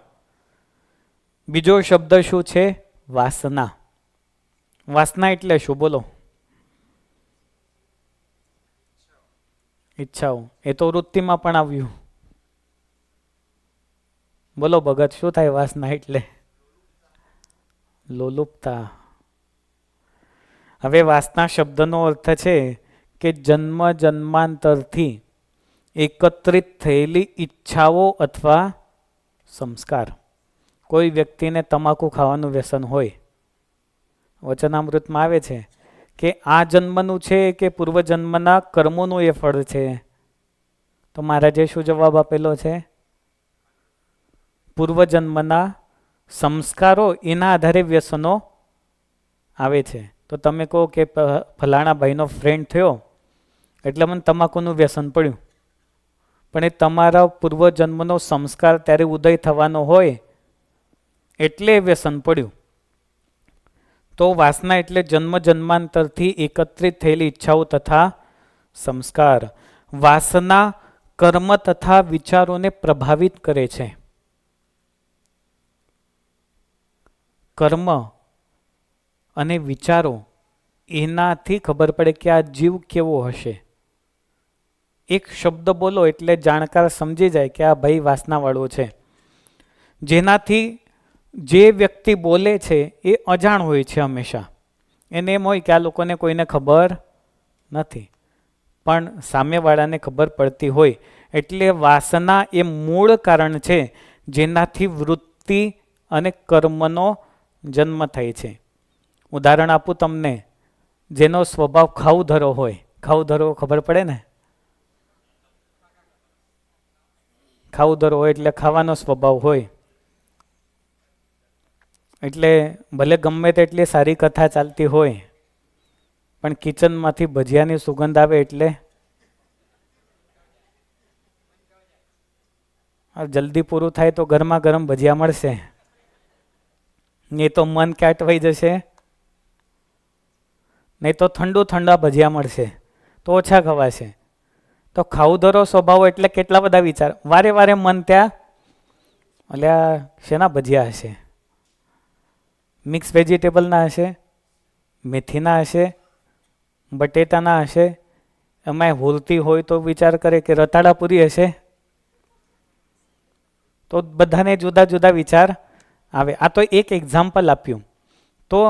બીજો શબ્દ શું છે? વાસના. વાસના એટલે શું? બોલો. ઈચ્છાઓ. એ તો વૃત્તિમાં પણ આવ્યું. બોલો ભગત, શું થાય વાસના એટલે? લોલુપતા. હવે વાસના શબ્દનો અર્થ છે કે જન્મ જન્માંતરથી એકત્રિત થયેલી ઈચ્છાઓ અથવા સંસ્કાર. કોઈ વ્યક્તિને તમાકુ ખાવાનું વ્યસન હોય, વચનામૃતમાં આવે છે કે આ જન્મનું છે કે પૂર્વજન્મના કર્મોનું એ ફળ છે. તો મહારાજે શું જવાબ આપેલો છે? પૂર્વજન્મના સંસ્કારો, એના આધારે વ્યસનો આવે છે. તો તમે કહો કે ફલાણા ભાઈનો ફ્રેન્ડ થયો એટલે મને તમાકુનું વ્યસન પડ્યું, પણ એ તમારા પૂર્વજન્મનો સંસ્કાર ત્યારે ઉદય થવાનો હોય એટલે વ્યસન પડ્યું. તો વાસના એટલે જન્મ જન્માંતરથી એકત્રિત થયેલી ઈચ્છાઓ તથા સંસ્કાર. વાસના કર્મ તથા વિચારોને પ્રભાવિત કરે છે. કર્મ અને વિચારો, એનાથી ખબર પડે કે આ જીવ કેવો હશે. એક શબ્દ બોલો એટલે જાણકાર સમજી જાય કે આ ભાઈ વાસનાવાળો છે. જેનાથી જે વ્યક્તિ બોલે છે એ અજાણ હોય છે હંમેશા. એને એમ હોય કે આ લોકોને કોઈને ખબર નથી, પણ સામેવાળાને ખબર પડતી હોય. એટલે વાસના એ મૂળ કારણ છે જેનાથી વૃત્તિ અને કર્મનો જન્મ થાય છે. ઉદાહરણ આપું તમને. જેનો સ્વભાવ ખાઉધરો હોય, ખાઉધરો ખબર પડે ને? ખાઉધરો હોય એટલે ખાવાનો સ્વભાવ હોય. એટલે ભલે ગમે તેટલી સારી કથા ચાલતી હોય, પણ કિચનમાંથી ભજીયાની સુગંધ આવે એટલે જલ્દી પૂરું થાય તો ગરમા ગરમ ભજીયા મળશે, નહીં તો મન ક્યાંટવાઈ જશે, નહીં તો ઠંડુ ઠંડા ભજીયા મળશે તો ઓછા ખવાશે. તો ખાઉધરો સ્વભાવ એટલે કેટલા બધા વિચાર વારે વારે મન ત્યાં, અલ્યા શેના ભજીયા હશે? મિક્સ વેજીટેબલના હશે, મેથીના હશે, બટેટાના હશે, એમાં હોલતી હોય તો વિચાર કરે કે રતાડા પૂરી હશે. તો બધાને જુદા જુદા વિચાર આવે. આ તો એક એક્ઝામ્પલ આપ્યું. તો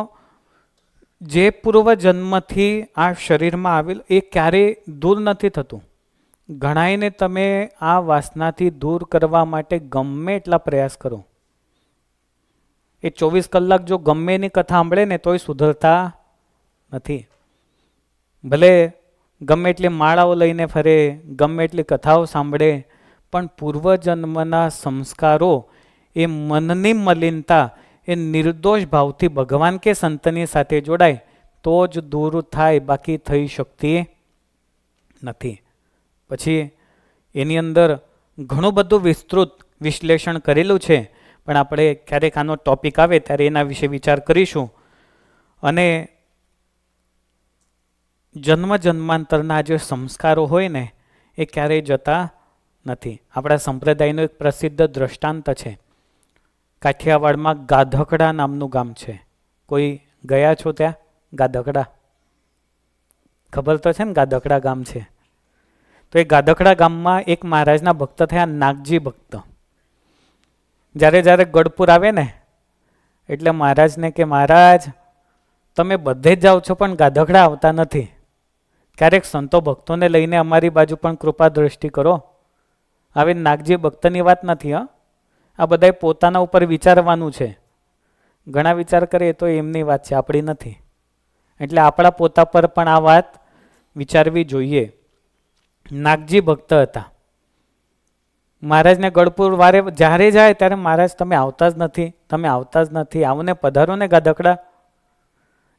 જે પૂર્વજન્મથી આ શરીરમાં આવેલું એ ક્યારેય દૂર નથી થતું. ઘણાઈને તમે આ વાસનાથી દૂર કરવા માટે ગમે એટલા પ્રયાસ કરો, એ 24 કલાક જો ગમે એની કથા સાંભળે ને તોય સુધરતા નથી. ભલે ગમે એટલી માળાઓ લઈને ફરે, ગમે એટલી કથાઓ સાંભળે, પણ પૂર્વજન્મના સંસ્કારો, એ મનની મલિનતા, એ નિર્દોષ ભાવથી ભગવાન કે સંતની સાથે જોડાય તો જ દૂર થાય, બાકી થઈ શકતી નથી. પછી એની અંદર ઘણું બધું વિસ્તૃત વિશ્લેષણ કરેલું છે, પણ આપણે ક્યારેક આનો ટોપિક આવે ત્યારે એના વિશે વિચાર કરીશું. અને જન્મ જન્માંતરના જે સંસ્કારો હોય ને એ ક્યારેય જતા નથી. આપણા સંપ્રદાયનું એક પ્રસિદ્ધ દ્રષ્ટાંત છે. કાઠિયાવાડમાં ગાધકડા નામનું ગામ છે. કોઈ ગયા છો ત્યાં? ગાધકડા ખબર તો છે ને? ગાધકડા ગામ છે. તો એ ગાધકડા ગામમાં એક મહારાજના ભક્ત થયા, નાગજી ભક્ત. જ્યારે જ્યારે ગઢપુર આવે ને એટલે મહારાજને કે મહારાજ તમે બધે જ જાઓ છો પણ ગાધકડા આવતા નથી, ક્યારેક સંતો ભક્તોને લઈને અમારી બાજુ પણ કૃપા દ્રષ્ટિ કરો. હવે નાગજી ભક્તની વાત નથી, આ બધાએ પોતાના ઉપર વિચારવાનું છે. ઘણા વિચાર કરે તો એમની વાત છે, આપણી નથી. એટલે આપણા પોતા પર પણ આ વાત વિચારવી જોઈએ. નાગજી ભક્ત હતા. મહારાજને ગઢપુર વારે જ્યારે જાય ત્યારે મહારાજ તમે આવતા જ નથી, તમે આવતા જ નથી, આવને પધારો ને ગાધકડા.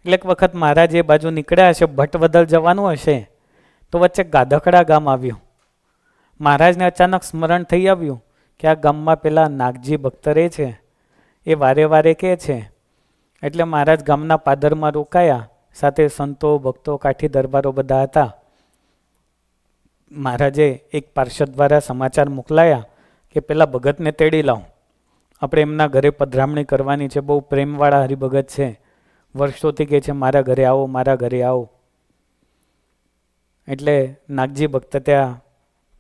એટલે એક વખત મહારાજ એ બાજુ નીકળ્યા હશે, ભટવદલ જવાનું હશે, તો વચ્ચે ગાધકડા ગામ આવ્યું. મહારાજને અચાનક સ્મરણ થઈ આવ્યું કે આ ગામમાં પેલા નાગજી ભક્ત રહે છે, એ વારે વારે કહે છે. એટલે મહારાજ ગામના પાદરમાં રોકાયા, સાથે સંતો ભક્તો કાઠી દરબારો બધા હતા. મહારાજે એક પાર્ષદ દ્વારા સમાચાર મોકલાયા કે પેલા ભગતને તેડી લાવો, આપણે એમના ઘરે પધરામણી કરવાની છે. બહુ પ્રેમવાળા હરિભગત છે, વર્ષોથી કહે છે મારા ઘરે આવો, મારા ઘરે આવો. એટલે નાગજી ભક્ત ત્યાં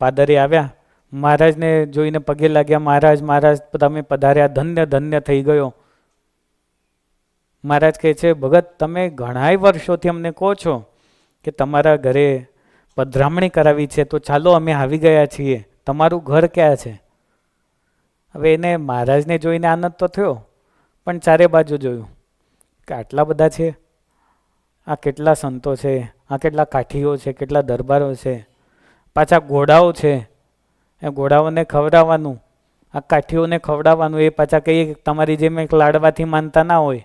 પાદરે આવ્યા, મહારાજને જોઈને પગે લાગ્યા. મહારાજ, મહારાજ તમે પધાર્યા, ધન્ય ધન્ય થઈ ગયો. મહારાજ કહે છે ભગત, તમે ઘણાય વર્ષોથી અમને કહો છો કે તમારા ઘરે પધરામણી કરાવી છે, તો ચાલો અમે આવી ગયા છીએ, તમારું ઘર ક્યાં છે? હવે એને મહારાજને જોઈને આનંદ તો થયો, પણ ચારે બાજુ જોયું કે આટલા બધા છે, આ કેટલા સંતો છે, આ કેટલા કાઠીઓ છે, કેટલા દરબારો છે, પાછા ઘોડાઓ છે, એ ઘોડાઓને ખવડાવવાનું, આ કાઠીઓને ખવડાવવાનું, એ પાછા કહીએ તમારી જેમ એક લાડવાથી માનતા ના હોય.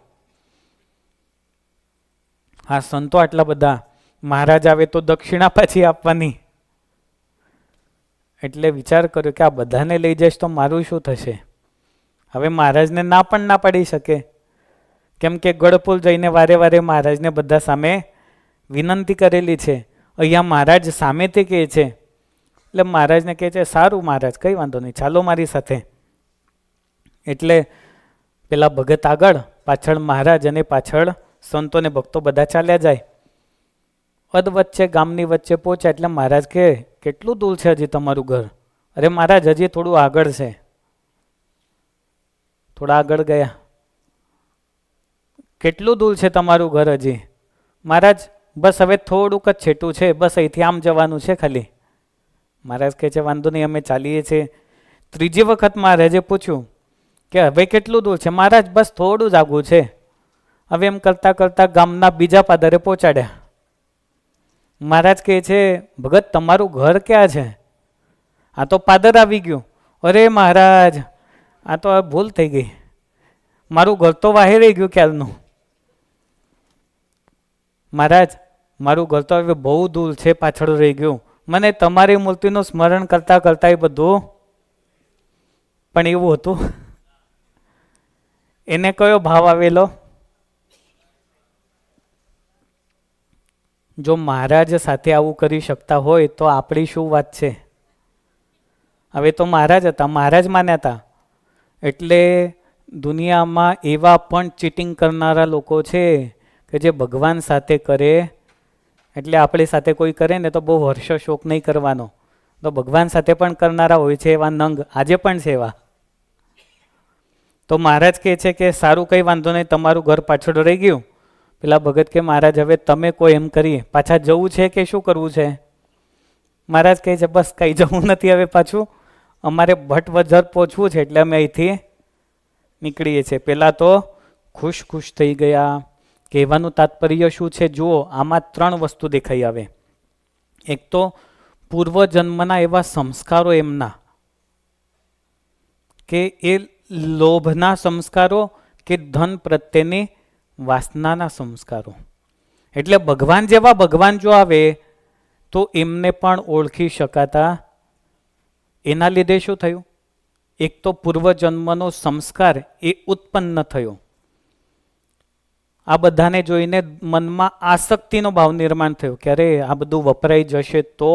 આ સંતો આટલા બધા, મહારાજ આવે તો દક્ષિણા પાછી આપવાની. એટલે વિચાર કર્યો કે આ બધાને લઈ જઈશ તો મારું શું થશે? હવે મહારાજને ના પણ ના પાડી શકે, કેમ કે ગઢપુર જઈને વારે વારે મહારાજને બધા સામે વિનંતી કરેલી છે. અહીંયા મહારાજ સામેથી કહે છે. એટલે મહારાજને કહે છે સારું મહારાજ, કંઈ વાંધો નહીં, ચાલો મારી સાથે. એટલે પેલા ભગત આગળ, પાછળ મહારાજ, અને પાછળ સંતો ને ભક્તો બધા ચાલ્યા જાય. અધ વચ્ચે ગામની વચ્ચે પહોંચ્યા એટલે મહારાજ કહે કેટલું દૂર છે હજી તમારું ઘર? અરે મહારાજ હજી થોડું આગળ છે. થોડા આગળ ગયા, કેટલું દૂર છે તમારું ઘર હજી? મહારાજ બસ હવે થોડુંક જ છેટું છે, બસ અહીંથી આમ જવાનું છે ખાલી. મહારાજ કહે છે વાંધો નહીં, અમે ચાલીએ છીએ. ત્રીજી વખત મહારાજે પૂછ્યું કે હવે કેટલું દૂર છે? મહારાજ બસ થોડું જ આગું છે. હવે એમ કરતા કરતા ગામના બીજા પાદરે પહોંચાડ્યા. મહારાજ કહે છે ભગત તમારું ઘર ક્યાં છે? આ તો પાદર આવી ગયું. અરે મહારાજ, આ તો ભૂલ થઈ ગઈ, મારું ઘર તો વાહે રહી ગયું ક્યારનું. મહારાજ મારું ઘર તો હવે બહુ દૂર છે, પાછળ રહી ગયું. મને તમારી મૂર્તિનું સ્મરણ કરતા કરતા એ બધું, પણ એવું હતું. એને કયો ભાવ આવેલો? જો મહારાજ સાથે આવું કરી શકતા હોય તો આપણી શું વાત છે? હવે તો મહારાજ હતા, મહારાજ માન્યા હતા. એટલે દુનિયામાં એવા પણ ચીટિંગ કરનારા લોકો છે કે જે ભગવાન સાથે કરે, એટલે આપણી સાથે કોઈ કરે ને તો બહુ હર્ષ શોક નહીં કરવાનો, તો ભગવાન સાથે પણ કરનારા હોય છે એવા નંગ, આજે પણ છે એવા. તો મહારાજ કહે છે કે સારું, કંઈ વાંધો નહીં, તમારું ઘર પાછળ રહી ગયું. પેલા ભગત કે મહારાજ હવે તમે કોઈ એમ કરીએ, પાછા જવું છે કે શું કરવું છે? મહારાજ કહે છે બસ કંઈ જવું નથી હવે પાછું, અમારે ભટવદર પહોંચવું છે એટલે અમે અહીંથી નીકળીએ છીએ. પેલા તો ખુશ ખુશ થઈ ગયા. કહેવાનું તાત્પર્ય શું છે જુઓ, આમાં ત્રણ વસ્તુ દેખાઈ આવે. એક તો પૂર્વજન્મના એવા સંસ્કારો એમના, કે એ લોભના સંસ્કારો કે ધન પ્રત્યેની વાસનાના સંસ્કારો. એટલે ભગવાન જેવા ભગવાન જો આવે તો એમને પણ ઓળખી શકાતા. એના લીધે શું થયું? એક તો પૂર્વજન્મનો સંસ્કાર એ ઉત્પન્ન થયો. આ બધાને જોઈને મનમાં આસક્તિનો ભાવ નિર્માણ થયો કે અરે આ બધું વપરાઈ જશે તો,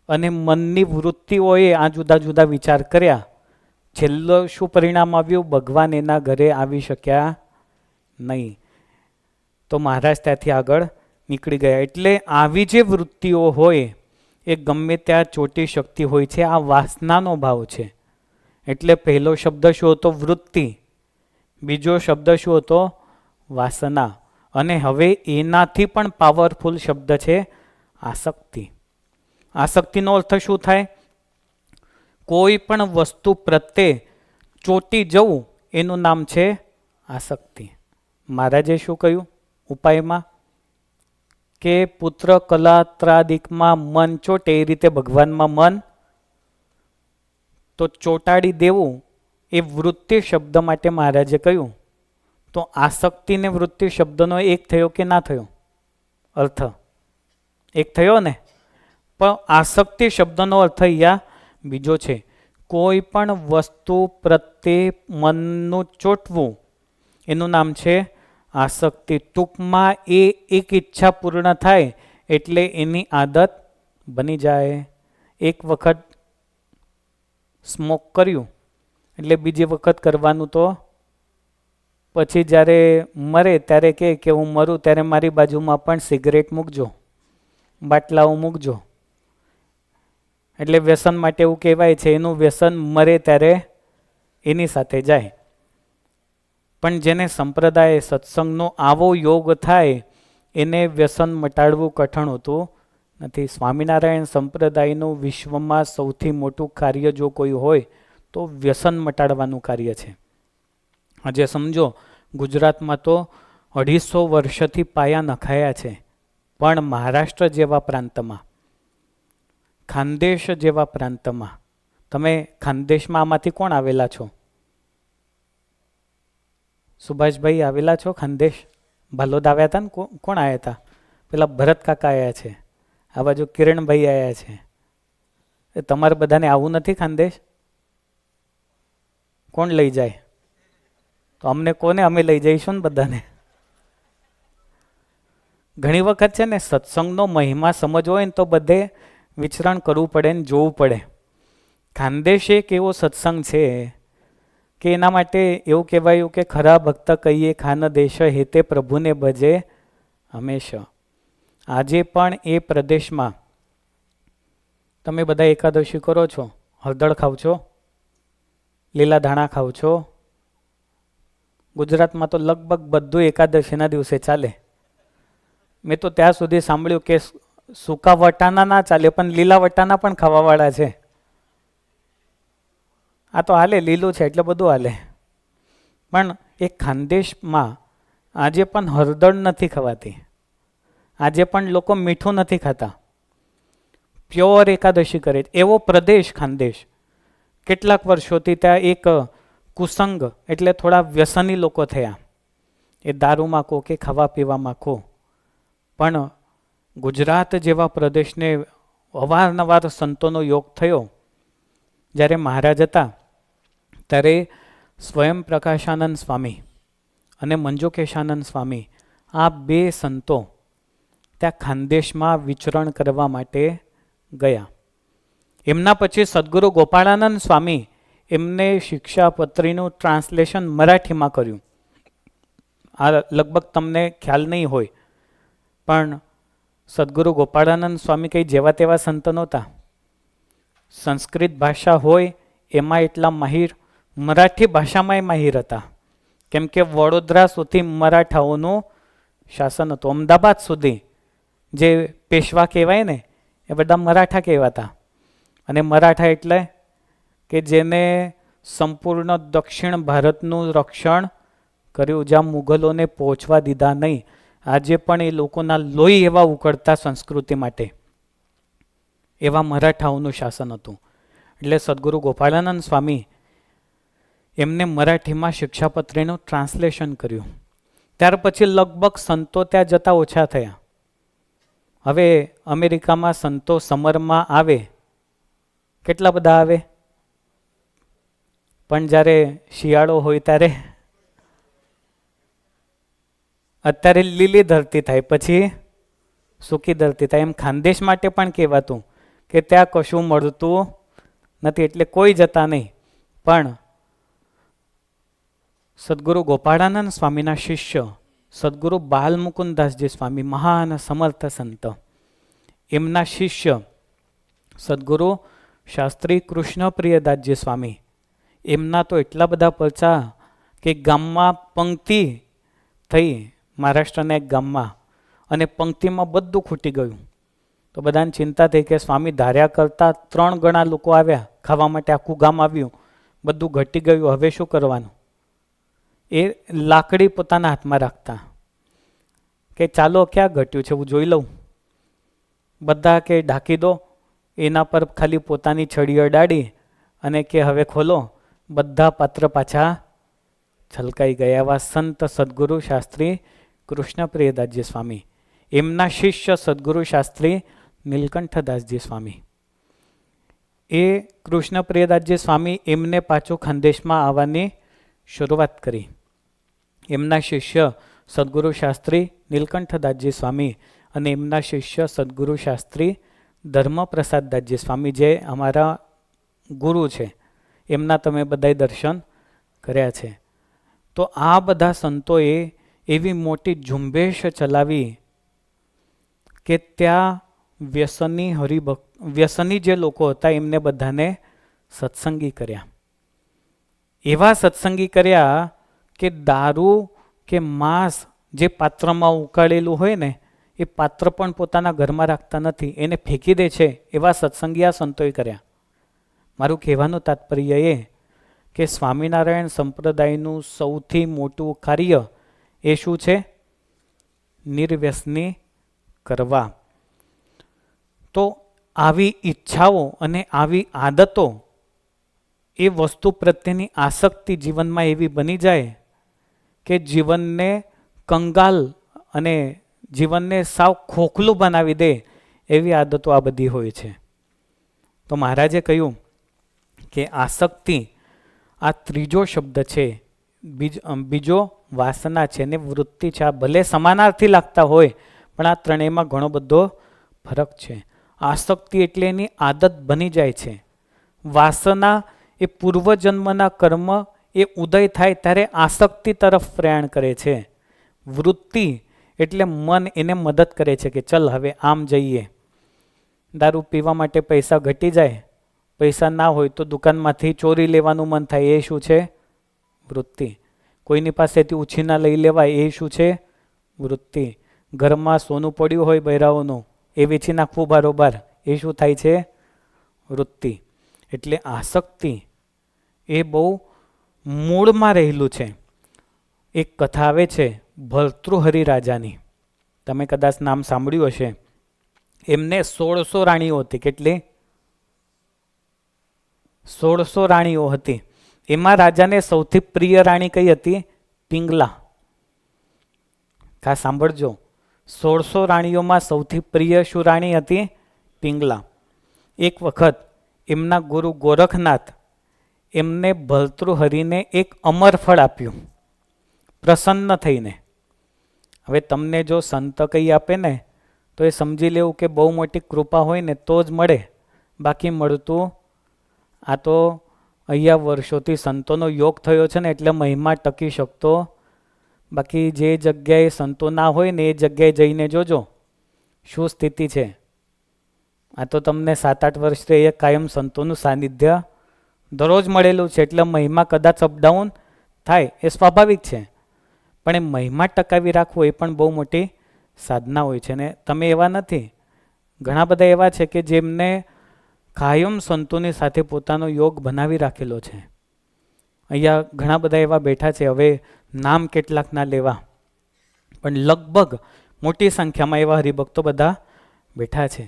અને મનની વૃત્તિઓએ આ જુદા જુદા વિચાર કર્યા. છેલ્લો શું પરિણામ આવ્યું? ભગવાન એના ઘરે આવી શક્યા નહીં. તો મહારાજ ત્યાંથી આગળ નીકળી ગયા. એટલે આવી જે વૃત્તિઓ હોય એ ગમે ત્યાં ચોટી શકતી હોય છે. આ વાસનાનો ભાવ છે. એટલે પહેલો શબ્દ શું હતો? વૃત્તિ. બીજો શબ્દ શું હતો? વાસના. અને હવે એનાથી પણ પાવરફુલ શબ્દ છે આસક્તિ. આસક્તિનો અર્થ શું થાય? કોઈ પણ વસ્તુ પ્રત્યે ચોટી જવું, એનું નામ છે આસક્તિ. મહારાજે શું કહ્યું ઉપાયમાં? કે પુત્ર કલાત્રાદિકમાં મન ચોટે એ રીતે ભગવાનમાં મન તો ચોટાડી દેવું. એ વૃત્તિ શબ્દ માટે મહારાજે કહ્યું તો આસક્તિ ને વૃત્તિ શબ્દનો એક થયો કે ના થયો? અર્થ એક થયો ને? પણ આસક્તિ શબ્દનો અર્થ અહીંયા બીજો છે. કોઈ પણ વસ્તુ પ્રત્યે મનનું ચોંટવું એનું નામ છે આસક્તિ. ટૂંકમાં એ એક ઈચ્છા પૂર્ણ થાય એટલે એની આદત બની જાય. એક વખત સ્મોક કર્યું એટલે બીજી વખત કરવાનું, તો પછી જ્યારે મરે ત્યારે કહે કે હું મરું ત્યારે મારી બાજુમાં પણ સિગરેટ મૂકજો, બાટલાઓ મૂકજો. એટલે વ્યસન માટે એવું કહેવાય છે, એનું વ્યસન મરે ત્યારે એની સાથે જાય. પણ જેને સંપ્રદાય સત્સંગનો આવો યોગ થાય એને વ્યસન મટાડવું કઠણ હોતું નથી. સ્વામિનારાયણ સંપ્રદાયનું વિશ્વમાં સૌથી મોટું કાર્ય જો કોઈ હોય તો વ્યસન મટાડવાનું કાર્ય છે. આજે સમજો, ગુજરાતમાં તો 250 વર્ષથી પાયા નખાયા છે, પણ મહારાષ્ટ્ર જેવા પ્રાંતમાં, ખાનદેશ જેવા પ્રાંતમાં, તમે ખાનદેશમાં આમાંથી કોણ આવેલા છો? સુભાષભાઈ આવેલા છો ખાનદેશ? ભાલોદ આવ્યા હતા ને? કોણ આવ્યા હતા? પેલા ભરત કાકા આવ્યા છે, આ બાજુ કિરણભાઈ આવ્યા છે. એ તમારે બધાને આવું નથી ખાનદેશ? કોણ લઈ જાય? તો અમને કોને? અમે લઈ જઈશું ને બધાને. ઘણી વખત છે ને, સત્સંગનો મહિમા સમજવો હોય ને તો બધે વિચરણ કરવું પડે ને જોવું પડે. ખાનદેશ એક એવો સત્સંગ છે કે એના માટે એવું કહેવાયું કે ખરા ભક્ત કહીએ ખાન દેશ હેતે પ્રભુને ભજે હંમેશા. આજે પણ એ પ્રદેશમાં તમે બધા એકાદશી કરો છો, હળદર ખાવ છો, લીલા ધાણા ખાવ છો. ગુજરાતમાં તો લગભગ બધું એકાદશીના દિવસે ચાલે. મેં તો ત્યાં સુધી સાંભળ્યું કે સૂકા વટાણા ના ચાલે, પણ લીલા વટાણા પણ ખાવાવાળા છે. આ તો હાલે, લીલું છે એટલે બધું હાલે. પણ એ ખાનદેશમાં આજે પણ હળદર નથી ખવાતી, આજે પણ લોકો મીઠું નથી ખાતા, પ્યોર એકાદશી કરે. એવો પ્રદેશ ખાનદેશ. કેટલાક વર્ષોથી ત્યાં એક કુસંગ એટલે થોડા વ્યસની લોકો થયા, એ દારૂમાં કો કે ખાવા પીવામાં કો. પણ ગુજરાત જેવા પ્રદેશને અવારનવાર સંતોનો યોગ થયો. જ્યારે મહારાજ હતા ત્યારે સ્વયં પ્રકાશાનંદ સ્વામી અને મંજુકેશાનંદ સ્વામી, આ બે સંતો ત્યાં ખાનદેશમાં વિચરણ કરવા માટે ગયા. એમના પછી સદગુરુ ગોપાળાનંદ સ્વામી એમને શિક્ષાપત્રીનું ટ્રાન્સલેશન મરાઠીમાં કર્યું. આ લગભગ તમને ખ્યાલ નહીં હોય, પણ સદગુરુ ગોપાળાનંદ સ્વામી કંઈ જેવા તેવા સંત નહોતા. સંસ્કૃત ભાષા હોય એમાં એટલા માહિર, મરાઠી ભાષામાં માહિર હતા. કેમ કે વડોદરા સુધી મરાઠાઓનું શાસન હતું. અમદાવાદ સુધી જે પેશવા કહેવાય ને એ બધા મરાઠા કહેવાતા. અને મરાઠા એટલે કે જેને સંપૂર્ણ દક્ષિણ ભારતનું રક્ષણ કર્યું, જ્યાં મુઘલોને પહોંચવા દીધા નહીં. આજે પણ એ લોકોના લોહી એવા ઉકળતા સંસ્કૃતિ માટે, એવા મરાઠાઓનું શાસન હતું. એટલે સદગુરુ ગોપાળાનંદ સ્વામી એમને મરાઠીમાં શિક્ષાપત્રીનું ટ્રાન્સલેશન કર્યું. ત્યાર પછી લગભગ સંતો ત્યાં જતા ઓછા થયા. હવે અમેરિકામાં સંતો સમરમાં આવે, કેટલા બધા આવે, પણ જ્યારે શિયાળો હોય ત્યારે, અત્યારે લીલી ધરતી થાય પછી સૂકી ધરતી થાય. એમ ખાનદેશ માટે પણ કહેવાતું કે ત્યાં કશું મળતું નથી એટલે કોઈ જતા નહીં. પણ સદગુરુ ગોપાળાનંદ સ્વામીના શિષ્ય સદગુરુ બાલમુકુદાસજી સ્વામી, મહાન સમર્થ સંત, એમના શિષ્ય સદગુરુ શાસ્ત્રી કૃષ્ણપ્રિયદાસજી સ્વામી, એમના તો એટલા બધા પરચા કે ગામમાં પંક્તિ થઈ, મહારાષ્ટ્રના એક ગામમાં, અને પંક્તિમાં બધું ખૂટી ગયું. તો બધાને ચિંતા થઈ કે સ્વામી ધાર્યા કરતાં 3 ગણા લોકો આવ્યા ખાવા માટે, આખું ગામ આવ્યું, બધું ઘટી ગયું, હવે શું કરવાનું? એ લાકડી પોતાના હાથમાં રાખતા કે ચાલો ક્યાં ઘટ્યું છે હું જોઈ લઉં. બધા કે ઢાંકી દો, એના પર ખાલી પોતાની છડી અડાડી અને કે હવે ખોલો. બધા પાત્ર પાછા છલકાઈ ગયા એવા સંત સદગુરુ શાસ્ત્રી કૃષ્ણપ્રિયદાસજી સ્વામી, એમના શિષ્ય સદગુરુ શાસ્ત્રી નીલકંઠદાસજી સ્વામી. એ કૃષ્ણપ્રિયદાસજી સ્વામી એમને પાછું ખાનદેશમાં આવવાની શરૂઆત કરી. એમના શિષ્ય સદગુરુ શાસ્ત્રી નીલકંઠદાસજી સ્વામી અને એમના શિષ્ય સદગુરુ શાસ્ત્રી ધર્મપ્રસાદદાસજી સ્વામી, જે અમારા ગુરુ છે, એમના તમે બધાય દર્શન કર્યા છે. તો આ બધા સંતોએ એવી મોટી ઝુંબેશ ચલાવી કે ત્યાં વ્યસની જે લોકો હતા એમને બધાને સત્સંગી કર્યા. એવા સત્સંગી કર્યા કે દારૂ કે માંસ જે પાત્રમાં ઉકાળેલું હોય ને, એ પાત્ર પણ પોતાના ઘરમાં રાખતા નથી, એને ફેંકી દે છે. એવા સત્સંગી આ સંતોએ કર્યા. મારું કહેવાનું તાત્પર્ય એ કે સ્વામિનારાયણ સંપ્રદાયનું સૌથી મોટું કાર્ય એ શું છે? નિર્વ્યસની કરવા. તો આવી ઈચ્છાઓ અને આવી આદતો, એ વસ્તુ પ્રત્યેની આસક્તિ જીવનમાં એવી બની જાય કે જીવનને કંગાલ અને જીવનને સાવ ખોખલું બનાવી દે એવી આદતો આ બધી હોય છે. તો મહારાજે કહ્યું કે આસક્તિ આ ત્રીજો શબ્દ છે, બીજો વાસના છે ને વૃત્તિ છે. આ ભલે સમાનાર્થી લાગતા હોય પણ આ ત્રણેયમાં ઘણો બધો ફરક છે. આસક્તિ એટલે એની આદત બની જાય છે. વાસના એ પૂર્વજન્મના કર્મ એ ઉદય થાય ત્યારે આસક્તિ તરફ પ્રયાણ કરે છે. વૃત્તિ એટલે મન એને મદદ કરે છે કે ચલ હવે આમ જઈએ. દારૂ પીવા માટે પૈસા ઘટી જાય, પૈસા ના હોય તો દુકાનમાંથી ચોરી લેવાનું મન થાય, એ શું છે? વૃત્તિ. કોઈની પાસેથી ઉછીના લઈ લેવાય, એ શું છે? વૃત્તિ. ઘરમાં સોનું પડ્યું હોય બૈરાઓનું, એ વેચી નાખવું બારોબાર, એ શું થાય છે? વૃત્તિ. એટલે આસક્તિ એ બહુ મૂળમાં રહેલું છે. એક કથા આવે છે ભર્તૃહરિ રાજાની, તમે કદાચ નામ સાંભળ્યું હશે. એમને 1600 રાણીઓ હતી. કેટલી? 1600 રાણીઓ હતી. એમાં રાજાને સૌથી પ્રિય રાણી કઈ હતી? પિંગલા. ખાસ સાંભળજો, 1600 રાણીઓમાં સૌથી પ્રિય શું રાણી હતી? પિંગલા. એક વખત એમના ગુરુ ગોરખનાથ એમને ભર્તૃહરિને એક અમરફળ આપ્યું પ્રસન્ન થઈને. હવે તમને જો સંત કંઈ આપે ને તો એ સમજી લેવું કે બહુ મોટી કૃપા હોય ને તો જ મળે, બાકી મળતું. આ તો અહીંયા વર્ષોથી સંતોનો યોગ થયો છે ને એટલે મહિમા ટકી શકતો. બાકી જે જગ્યાએ સંતો ના હોય ને એ જગ્યાએ જઈને જોજો શું સ્થિતિ છે. આ તો તમને 7-8 વર્ષથી એ કાયમ સંતોનું સાનિધ્ય દરરોજ મળેલું છે એટલે મહિમા કદાચ અપડાઉન થાય, એ સ્વાભાવિક છે. પણ એ મહિમા ટકાવી રાખવું એ પણ બહુ મોટી સાધના હોય છે. ને તમે એવા નથી, ઘણા બધા એવા છે કે જેમને કાયમ સંતોની સાથે પોતાનો યોગ બનાવી રાખેલો છે. અહીંયા ઘણા બધા એવા બેઠા છે, હવે નામ કેટલાક ના લેવા, પણ લગભગ મોટી સંખ્યામાં એવા હરિભક્તો બધા બેઠા છે.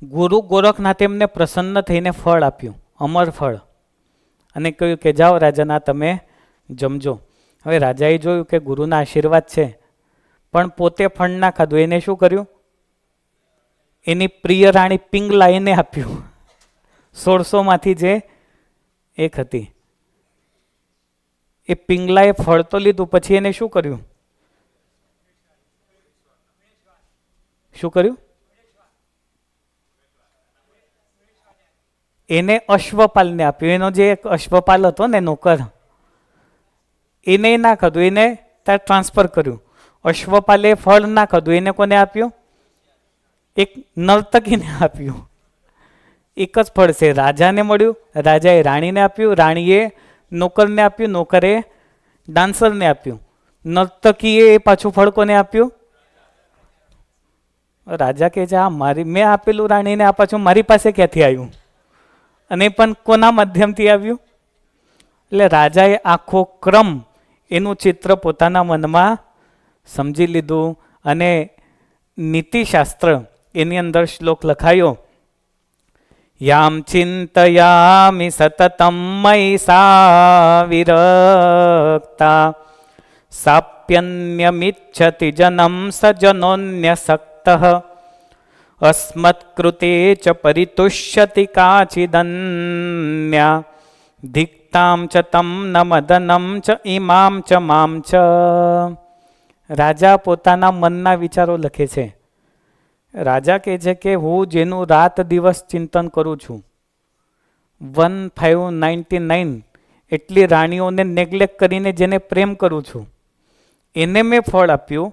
ગુરુ ગોરખનાથે એમને પ્રસન્ન થઈને ફળ આપ્યું, અમર ફળ, અને કહ્યું કે જાઓ રાજાના તમે જમજો. હવે રાજાએ જોયું કે ગુરુના આશીર્વાદ છે, પણ પોતે ફળ ના ખાધું. એને શું કર્યું? એની પ્રિય રાણી પિંગલા એને આપ્યું. 1600માંથી જે એક હતી એ પિંગલાએ ફળ તો લીધું, પછી એને શું કર્યું? શું કર્યું? એને અશ્વપાલને આપ્યું. એનો જે એક અશ્વપાલ હતો ને નોકર, એને ના ખાધું, એને ત્યાં ટ્રાન્સફર કર્યું. અશ્વપાલે ફળ ના ખાધું, એને કોને આપ્યું? એક નર્તકીને આપ્યું. એક જ ફળ છે, રાજાને મળ્યું, રાજાએ રાણીને આપ્યું, રાણીએ નોકરને આપ્યું, નોકરે ડાન્સરને આપ્યું, નર્તકીએ એ પાછું ફળ કોને આપ્યું? રાજા કહે છે આ મારી, મેં આપેલું રાણીને, આ પાછું મારી પાસે ક્યાંથી આવ્યું? અને પણ કોના માધ્યમથી આવ્યું? એટલે રાજાએ આખો ક્રમ, એનું ચિત્ર પોતાના મનમાં સમજી લીધું. અને નીતિશાસ્ત્ર એની અંદર શ્લોક લખાયો યામ ચિંતયામિ સતતમ મયિ સા વિરક્તા સાપ્યન્યમિચ્છતિ જનમ સજનોન્યસક્તઃ અસ્મત્કૃતે ચ પરિતુષ્યતિ કાચિદન્યા ધિક્તામ ચ તમ ન મદનમ ચ ઇમામ ચ મામ ચ. રાજા પોતાના મનના વિચારો લખે છે. રાજા કહે છે કે હું જેનું રાત દિવસ ચિંતન કરું છું, 1599 એટલી રાણીઓને નેગ્લેક્ટ કરીને જેને પ્રેમ કરું છું, એને મેં ફળ આપ્યું,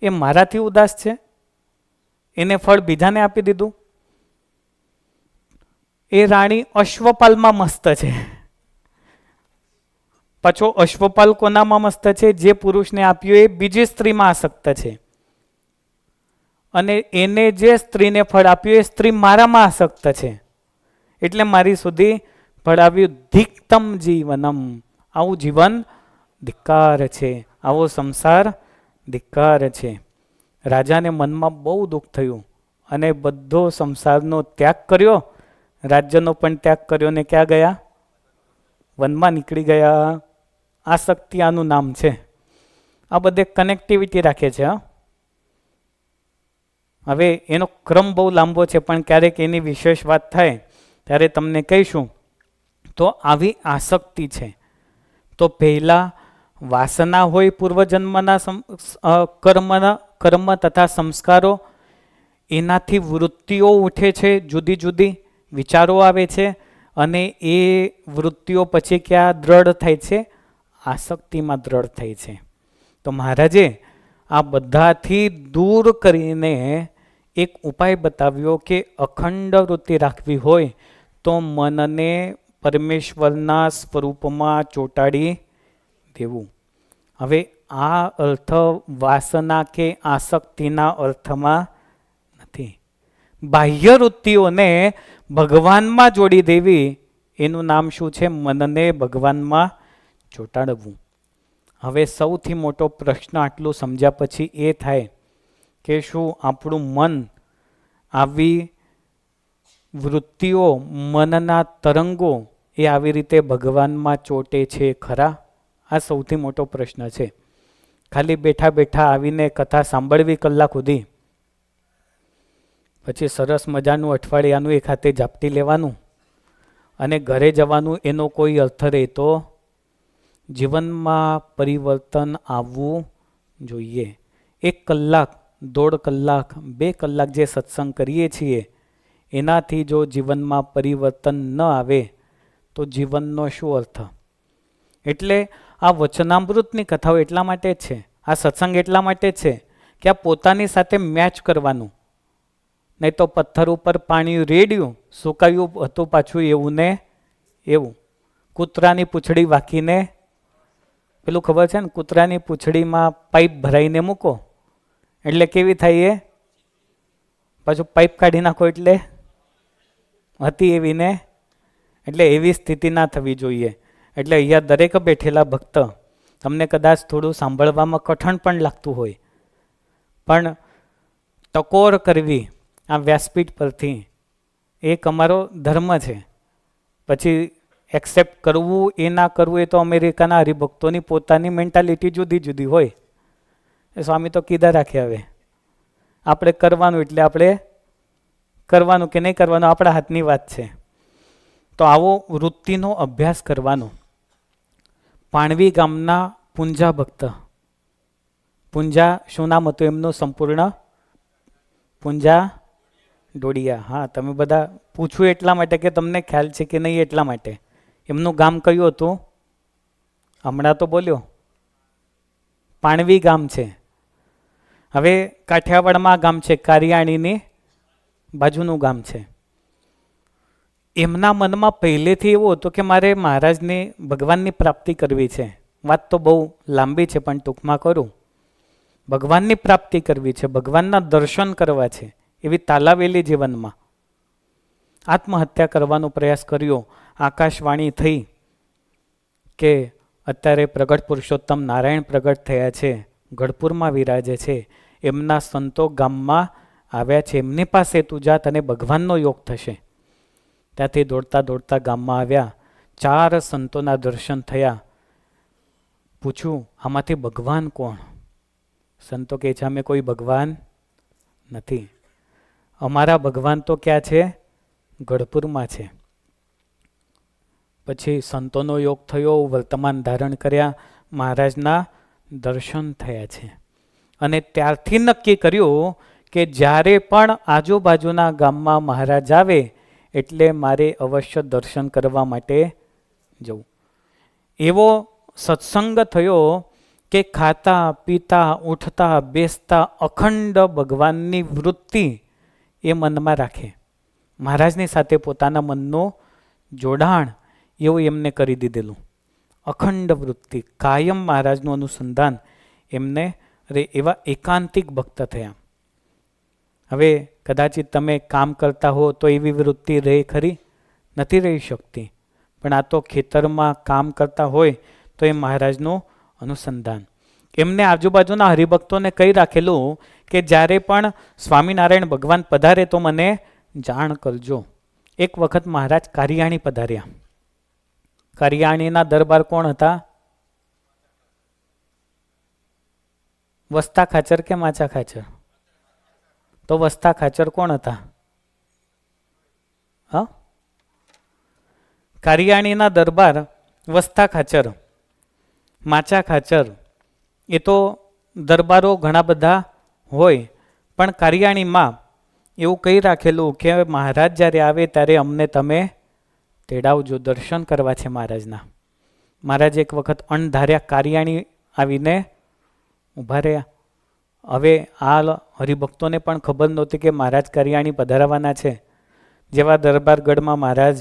એ મારાથી ઉદાસ છે? એને ફળ બીજાને આપી દીધું? એ રાણી અશ્વપાલમાં મસ્ત છે. પાછો અશ્વપાલ કોનામાં મસ્ત છે? જે પુરુષને આપ્યું એ બીજી સ્ત્રીમાં આસક્ત છે. અને એને જે સ્ત્રીને ફળ આપ્યું એ સ્ત્રી મારામાં આસક્ત છે, એટલે મારી સુધી ફળ આવ્યું. ધિક્તમ જીવનમ, આવું જીવન ધિક્કાર છે, આવો સંસાર ધિક્કાર છે. રાજાને મનમાં બહુ દુઃખ થયું અને બધો સંસારનો ત્યાગ કર્યો, રાજ્યનો પણ ત્યાગ કર્યો ને ક્યાં ગયા? વનમાં નીકળી ગયા. આસક્તિ આનું નામ છે. આ બધે કનેક્ટિવિટી રાખે છે. હવે એનો ક્રમ બહુ લાંબો છે, પણ ક્યારેક એની વિશેષ વાત થાય ત્યારે તમને કહીશું. તો આવી આસક્તિ છે. તો પહેલાં વાસના હોય, પૂર્વજન્મના કર્મ તથા સંસ્કારો, એનાથી વૃત્તિઓ ઉઠે છે, જુદી જુદી વિચારો આવે છે, અને એ વૃત્તિઓ પછી ક્યાં દ્રઢ થાય છે? આસક્તિમાં દ્રઢ થાય છે. તો મહારાજે આ બધાથી દૂર કરીને એક ઉપાય બતાવ્યો કે અખંડ વૃત્તિ રાખવી હોય તો મનને પરમેશ્વરના સ્વરૂપમાં ચોંટાડી દેવું. હવે આ અર્થ વાસના કે આસક્તિના અર્થમાં નથી. બાહ્ય વૃત્તિઓને ભગવાનમાં જોડી દેવી, એનું નામ શું છે? મનને ભગવાનમાં ચોંટાડવું. હવે સૌથી મોટો પ્રશ્ન આટલું સમજ્યા પછી એ થાય કે શું આપણું મન આવી વૃત્તિઓ, મનના તરંગો એ આવી રીતે ભગવાનમાં ચોંટે છે ખરા? આ સૌથી મોટો પ્રશ્ન છે. ખાલી બેઠા બેઠા આવીને કથા સાંભળવી કલાક સુધી, પછી સરસ મજાનું અઠવાડિયાનું એક હાથે ઝાપટી લેવાનું અને ઘરે જવાનું, એનો કોઈ અર્થ રહેતો? જીવનમાં પરિવર્તન આવવું જોઈએ. 1 કલાક, 1.5 કલાક, 2 કલાક જે સત્સંગ કરીએ છીએ એનાથી જો જીવનમાં પરિવર્તન ન આવે તો જીવનનો શું અર્થ? એટલે આ વચનામૃતની કથાઓ એટલા માટે જ છે, આ સત્સંગ એટલા માટે જ છે કે આ પોતાની સાથે મેચ કરવાનું. નહીં તો પથ્થર ઉપર પાણી રેડ્યું, સુકાયું હતું પાછું એવું ને એવું. કૂતરાની પૂંછડી વાંકીને, પેલું ખબર છે ને, કૂતરાની પૂંછડીમાં પાઇપ ભરાઈને મૂકો એટલે કેવી થાય? એ પાછું પાઇપ કાઢી નાખો એટલે હતી એવી ને. એટલે એવી સ્થિતિ ના થવી જોઈએ. એટલે અહીંયા દરેક બેઠેલા ભક્ત, તમને કદાચ થોડું સાંભળવામાં કઠણ પણ લાગતું હોય, પણ ટકોર કરવી આ વ્યાસપીઠ પરથી એક અમારો ધર્મ છે. પછી એક્સેપ્ટ કરવું એ ના કરવું એ તો અમેરિકાના હરિભક્તોની પોતાની મેન્ટાલિટી જુદી જુદી હોય. એ સ્વામી તો કીધા રાખે. હવે આપણે કરવાનું એટલે આપણે કરવાનું કે નહીં કરવાનું આપણા હાથની વાત છે. તો આવો વૃત્તિનો અભ્યાસ કરવાનો. પાણવી ગામના પુંજા ભક્ત, પુંજા શું નામ હતું એમનું સંપૂર્ણ? પુંજા ડોડિયા. હા, તમે બધા પૂછવું એટલા માટે કે તમને ખ્યાલ છે કે નહીં એટલા માટે. એમનું ગામ કયું હતું? હમણાં તો બોલ્યો, પાણવી ગામ છે. હવે કાઠિયાવાડમાં ગામ છે, કારિયાણીની બાજુનું ગામ છે. એમના મનમાં પહેલેથી એવું હતું કે મારે મહારાજની ભગવાનની પ્રાપ્તિ કરવી છે. વાત તો બહુ લાંબી છે પણ ટૂંકમાં કરું. ભગવાનની પ્રાપ્તિ કરવી છે, ભગવાનના દર્શન કરવા છે, એવી તાલાવેલી જીવનમાં. આત્મહત્યા કરવાનો પ્રયાસ કર્યો. આકાશવાણી થઈ કે અત્યારે પ્રગટ પુરુષોત્તમ નારાયણ પ્રગટ થયા છે, ગઢપુરમાં વિરાજે છે, એમના સંતો ગામમાં આવ્યા છે, એમની પાસે તું જાત અને ભગવાનનો યોગ થશે. ત્યાંથી દોડતા દોડતા ગામમાં આવ્યા. 4 સંતોના દર્શન થયા. પૂછ્યું, આમાંથી ભગવાન કોણ? સંતો કહે છે, અમે કોઈ ભગવાન નથી. અમારા ભગવાન તો ક્યાં છે? ગઢપુરમાં છે. પછી સંતોનો યોગ થયો, વર્તમાન ધારણ કર્યા, મહારાજના દર્શન થયા છે. અને ત્યારથી નક્કી કર્યું કે જ્યારે પણ આજુબાજુના ગામમાં મહારાજ આવે એટલે મારે અવશ્ય દર્શન કરવા માટે જવું. એવો સત્સંગ થયો કે ખાતા પીતા ઉઠતા બેસતા અખંડ ભગવાનની વૃત્તિ એ મનમાં રાખે. મહારાજની સાથે પોતાના મનનું જોડાણ એવું એમને કરી દીધેલું. અખંડ વૃત્તિ, કાયમ મહારાજનું અનુસંધાન એમને એવા એકાંતિક ભક્ત થયા. હવે કદાચિત તમે કામ કરતા હો તો એવી વૃત્તિ રહે ખરી? નથી રહી શકતી. પણ આ તો ખેતરમાં કામ કરતા હોય તો એ મહારાજનું અનુસંધાન. એમને આજુબાજુના હરિભક્તોને કહી રાખેલું કે જ્યારે પણ સ્વામિનારાયણ ભગવાન પધારે તો મને જાણ કરજો. એક વખત મહારાજ કારિયાણી પધાર્યા. કારિયાણીના દરબાર કોણ હતા? વસ્તા ખાચર કે માચા ખાચર? તો વસ્તા ખાચર કોણ હતા? હા, કારિયાણીના દરબાર વસ્તા ખાચર, માચા ખાચર એ તો દરબારો ઘણા બધા હોય. પણ કારિયાણીમાં એવું કહી રાખેલું કે મહારાજ જ્યારે આવે ત્યારે અમને તમે તેડાવજો, દર્શન કરવા છે મહારાજના. મહારાજ એક વખત અણધાર્યા કારિયાણી આવીને ઊભા રહ્યા. હવે આ હરિભક્તોને પણ ખબર નહોતી કે મહારાજ કારિયાણી પધારવાના છે. જેવા દરબારગઢમાં મહારાજ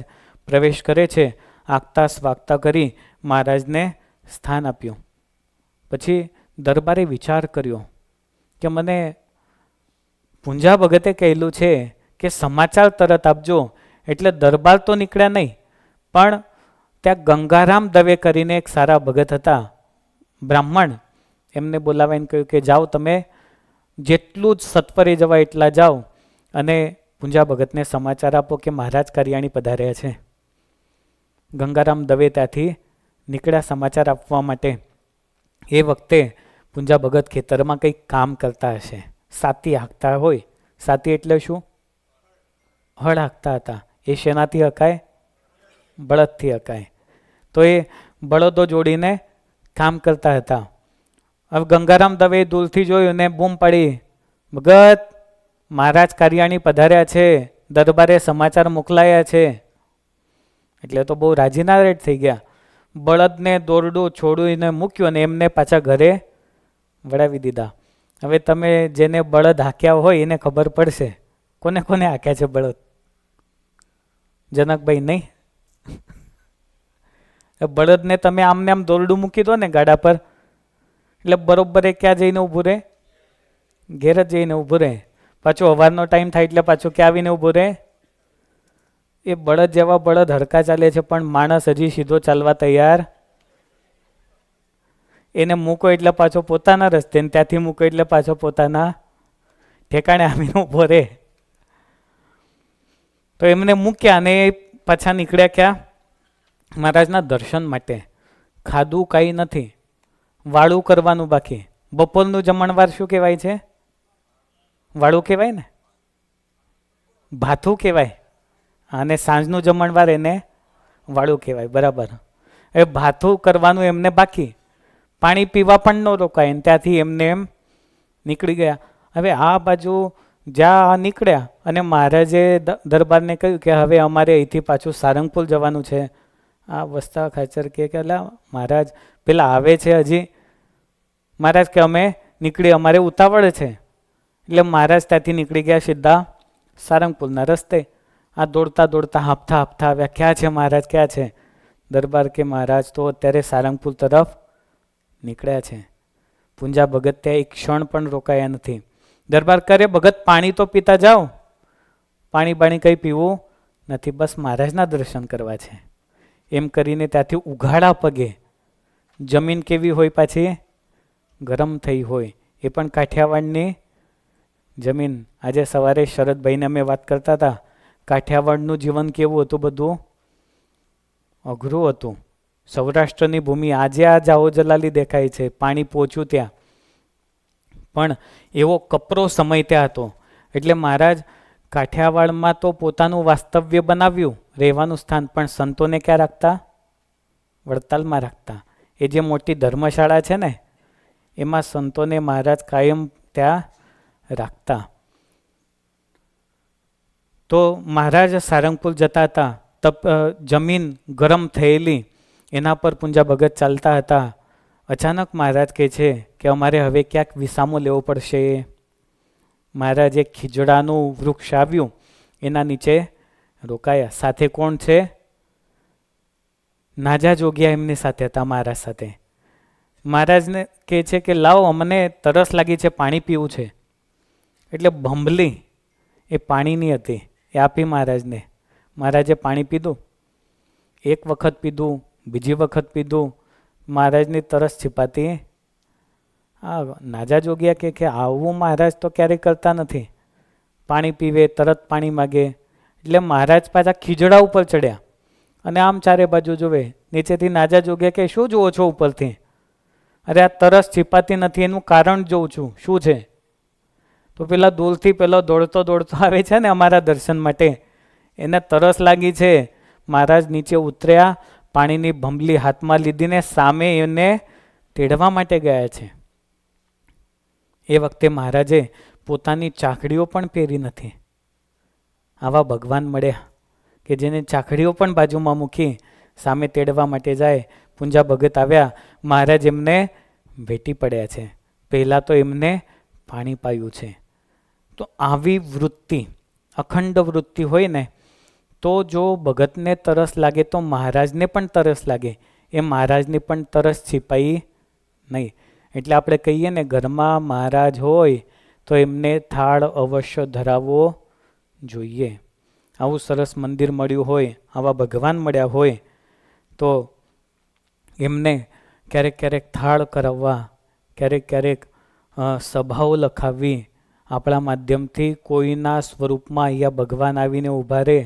પ્રવેશ કરે છે, આગતા સ્વાગતા કરી મહારાજને સ્થાન આપ્યું. પછી દરબારે વિચાર કર્યો કે મને પૂંજા ભગતે કહેલું છે કે સમાચાર તરત આપજો. એટલે દરબાર તો નીકળ્યા નહીં, પણ ત્યાં ગંગારામ દવે કરીને એક સારા ભગત હતા, બ્રાહ્મણ, એમને બોલાવીને કહ્યું કે જાઓ તમે, જેટલું જ સત્વરે જવાય એટલા જાઓ અને પૂંજા ભગતને સમાચાર આપો કે મહારાજ કારિયાણી પધાર્યા છે. ગંગારામ દવે ત્યાંથી નીકળ્યા સમાચાર આપવા માટે. એ વખતે પૂંજા ભગત ખેતરમાં કંઈક કામ કરતા હશે, સાતી હાંકતા હોય. સાતી એટલે શું? હળ હાંકતા હતા. એ શેનાથી હકાય? બળદથી હકાય. તો એ બળદો જોડીને કામ કરતા હતા. હવે ગંગારામ દવે દૂરથી જોયું ને બૂમ પડી, ભગત મહારાજ કારિયાણી પધાર્યા છે, દરબારે સમાચાર મોકલાયા છે. એટલે તો બહુ રાજીના રેટ થઈ ગયા. બળદને દોરડું છોડીને મૂક્યું અને એમને પાછા ઘરે વળાવી દીધા. હવે તમે જેને બળદ હાંક્યા હોય એને ખબર પડશે કોને કોને હાંક્યા છે બળદ. જનકભાઈ નહીં? બળદને તમે આમને આમ દોરડું મૂકી દો ને ગાડા પર, એટલે બરોબર એ ક્યાં જઈને ઊભું રહે? ઘેર જ જઈને ઊભું રહે. પાછું સવારનો ટાઈમ થાય એટલે પાછું ક્યાં આવીને ઊભું રહે? એ બળદ જેવા બળદ હરકા ચાલે છે, પણ માણસ હજી સીધો ચાલવા તૈયાર. એને મૂકો એટલે પાછો પોતાના રસ્તે, ત્યાંથી મૂકો એટલે પાછો પોતાના ઠેકાણે આવીને ઊભો રહે. તો એમને મૂક્યા અને પાછા નીકળ્યા ક્યાં? મહારાજના દર્શન માટે. ખાધું કાંઈ નથી, વાળું કરવાનું બાકી. બપોરનું જમણવાર શું કહેવાય છે? વાળું કહેવાય ને, ભાથું કહેવાય. અને સાંજનું જમણવાર એને વાળું કહેવાય. બરાબર. એ ભાથું કરવાનું એમને બાકી. પાણી પીવા પણ ન રોકાય. ત્યાંથી એમને એમ નીકળી ગયા. હવે આ બાજુ જ્યાં નીકળ્યા અને મહારાજે દરબારને કહ્યું કે હવે અમારે અહીંથી પાછું સારંગપુર જવાનું છે. આ વસ્તા ખાચર કે અલા મહારાજ પેલા આવે છે હજી? મહારાજ કે અમે નીકળી, અમારે ઉતાવળ છે. એટલે મહારાજ ત્યાંથી નીકળી ગયા સીધા સારંગપુરના રસ્તે. આ દોડતા દોડતા હાંફતા હાંફતા આવ્યા. ક્યાં છે મહારાજ, ક્યાં છે? દરબાર કે મહારાજ તો અત્યારે સારંગપુર તરફ નીકળ્યા છે. પૂંજા ભગત ત્યાં એક ક્ષણ પણ રોકાયા નથી. દરબાર કરે, ભગત પાણી તો પીતા જાઓ. પાણી બાણી કંઈ પીવું નથી, બસ મહારાજના દર્શન કરવા છે. એમ કરીને ત્યાંથી ઉઘાડા પગે, જમીન કેવી હોય પાછી? ગરમ થઈ હોય. એ પણ કાઠિયાવાડની જમીન. આજે સવારે શરદભાઈને અમે વાત કરતા હતા, કાઠિયાવાડનું જીવન કેવું હતું? બધું અઘરું હતું. સૌરાષ્ટ્રની ભૂમિ આજે આ જાઓ જલાલી દેખાય છે, પાણી પહોંચ્યું ત્યાં, પણ એવો કપરો સમય ત્યાં હતો. એટલે મહારાજ કાઠિયાવાડમાં તો પોતાનું વાસ્તવ્ય બનાવ્યું, રહેવાનું સ્થાન, પણ સંતોને ક્યાં રાખતા? વડતાલમાં રાખતા. એ જે મોટી ધર્મશાળા છે ને, એમાં સંતોને મહારાજ કાયમ ત્યાં રાખતા. તો મહારાજ સારંગપુર જતા હતા, જમીન ગરમ થયેલી, એના પર પૂંજા ભગત ચાલતા હતા. અચાનક મહારાજ કહે છે કે અમારે હવે ક્યાંક વિસામો લેવો પડશે. મહારાજ એક ખીજડાનું વૃક્ષ આવ્યું, એના નીચે રોકાયા. સાથે કોણ છે? નાજા જોગ્યા એમની સાથે હતા, મહારાજ સાથે. મહારાજને કહે છે કે લાવો, અમને તરસ લાગી છે, પાણી પીવું છે. એટલે ભંભલી એ પાણીની હતી, એ આપી મહારાજને. મહારાજે પાણી પીધું. એક વખત પીધું, બીજી વખત પીધું, મહારાજની તરસ छिपाती. હા, નાજા જોગ્યા કે આવું મહારાજ તો ક્યારેય કરતા નથી. પાણી પીવે, તરત પાણી માગે. એટલે મહારાજ પાછા ખીજડા ઉપર ચડ્યા અને આમ ચારે બાજુ જોવે. નીચેથી નાજા જોગ્યા કે શું જુઓ છો ઉપરથી? અરે આ તરસ छिपाती નથી, એનું કારણ જોઉં છું, શું છે? તો પેલા દૂરથી પેલો દોડતો દોડતો આવે છે ને અમારા દર્શન માટે, એને તરસ લાગી છે. મહારાજ નીચે ઉતર્યા, પાણીની ભંભલી હાથમાં લીધીને સામે એને તેડવા માટે ગયા છે. એ વખતે મહારાજે પોતાની ચાકડીઓ પણ પહેરી નથી. આવા ભગવાન મળ્યા કે જેને ચાકડીઓ પણ બાજુમાં મૂકી સામે તેડવા માટે જાય. પૂંજા ભગત આવ્યા, મહારાજ એમને ભેટી પડ્યા છે. પહેલાં તો એમને પાણી પાયું છે. તો આવી વૃત્તિ, અખંડ વૃત્તિ હોય ને, તો જો ભગતને તરસ લાગે તો મહારાજને પણ તરસ લાગે. એ મહારાજની પણ તરસ छिपाई નહીં. એટલે આપણે કહીએ ને, ઘરમાં મહારાજ હોય તો એમને થાળ અવશ્ય ધરાવવો જોઈએ. આવું સરસ મંદિર મળ્યું હોય, આવા ભગવાન મળ્યા હોય તો એમને ક્યારેક ક્યારેક થાળ કરાવવા, ક્યારેક ક્યારેક સભાઓ લખાવવી. આપણા માધ્યમથી કોઈના સ્વરૂપમાં અહીંયા ભગવાન આવીને ઊભા રહે,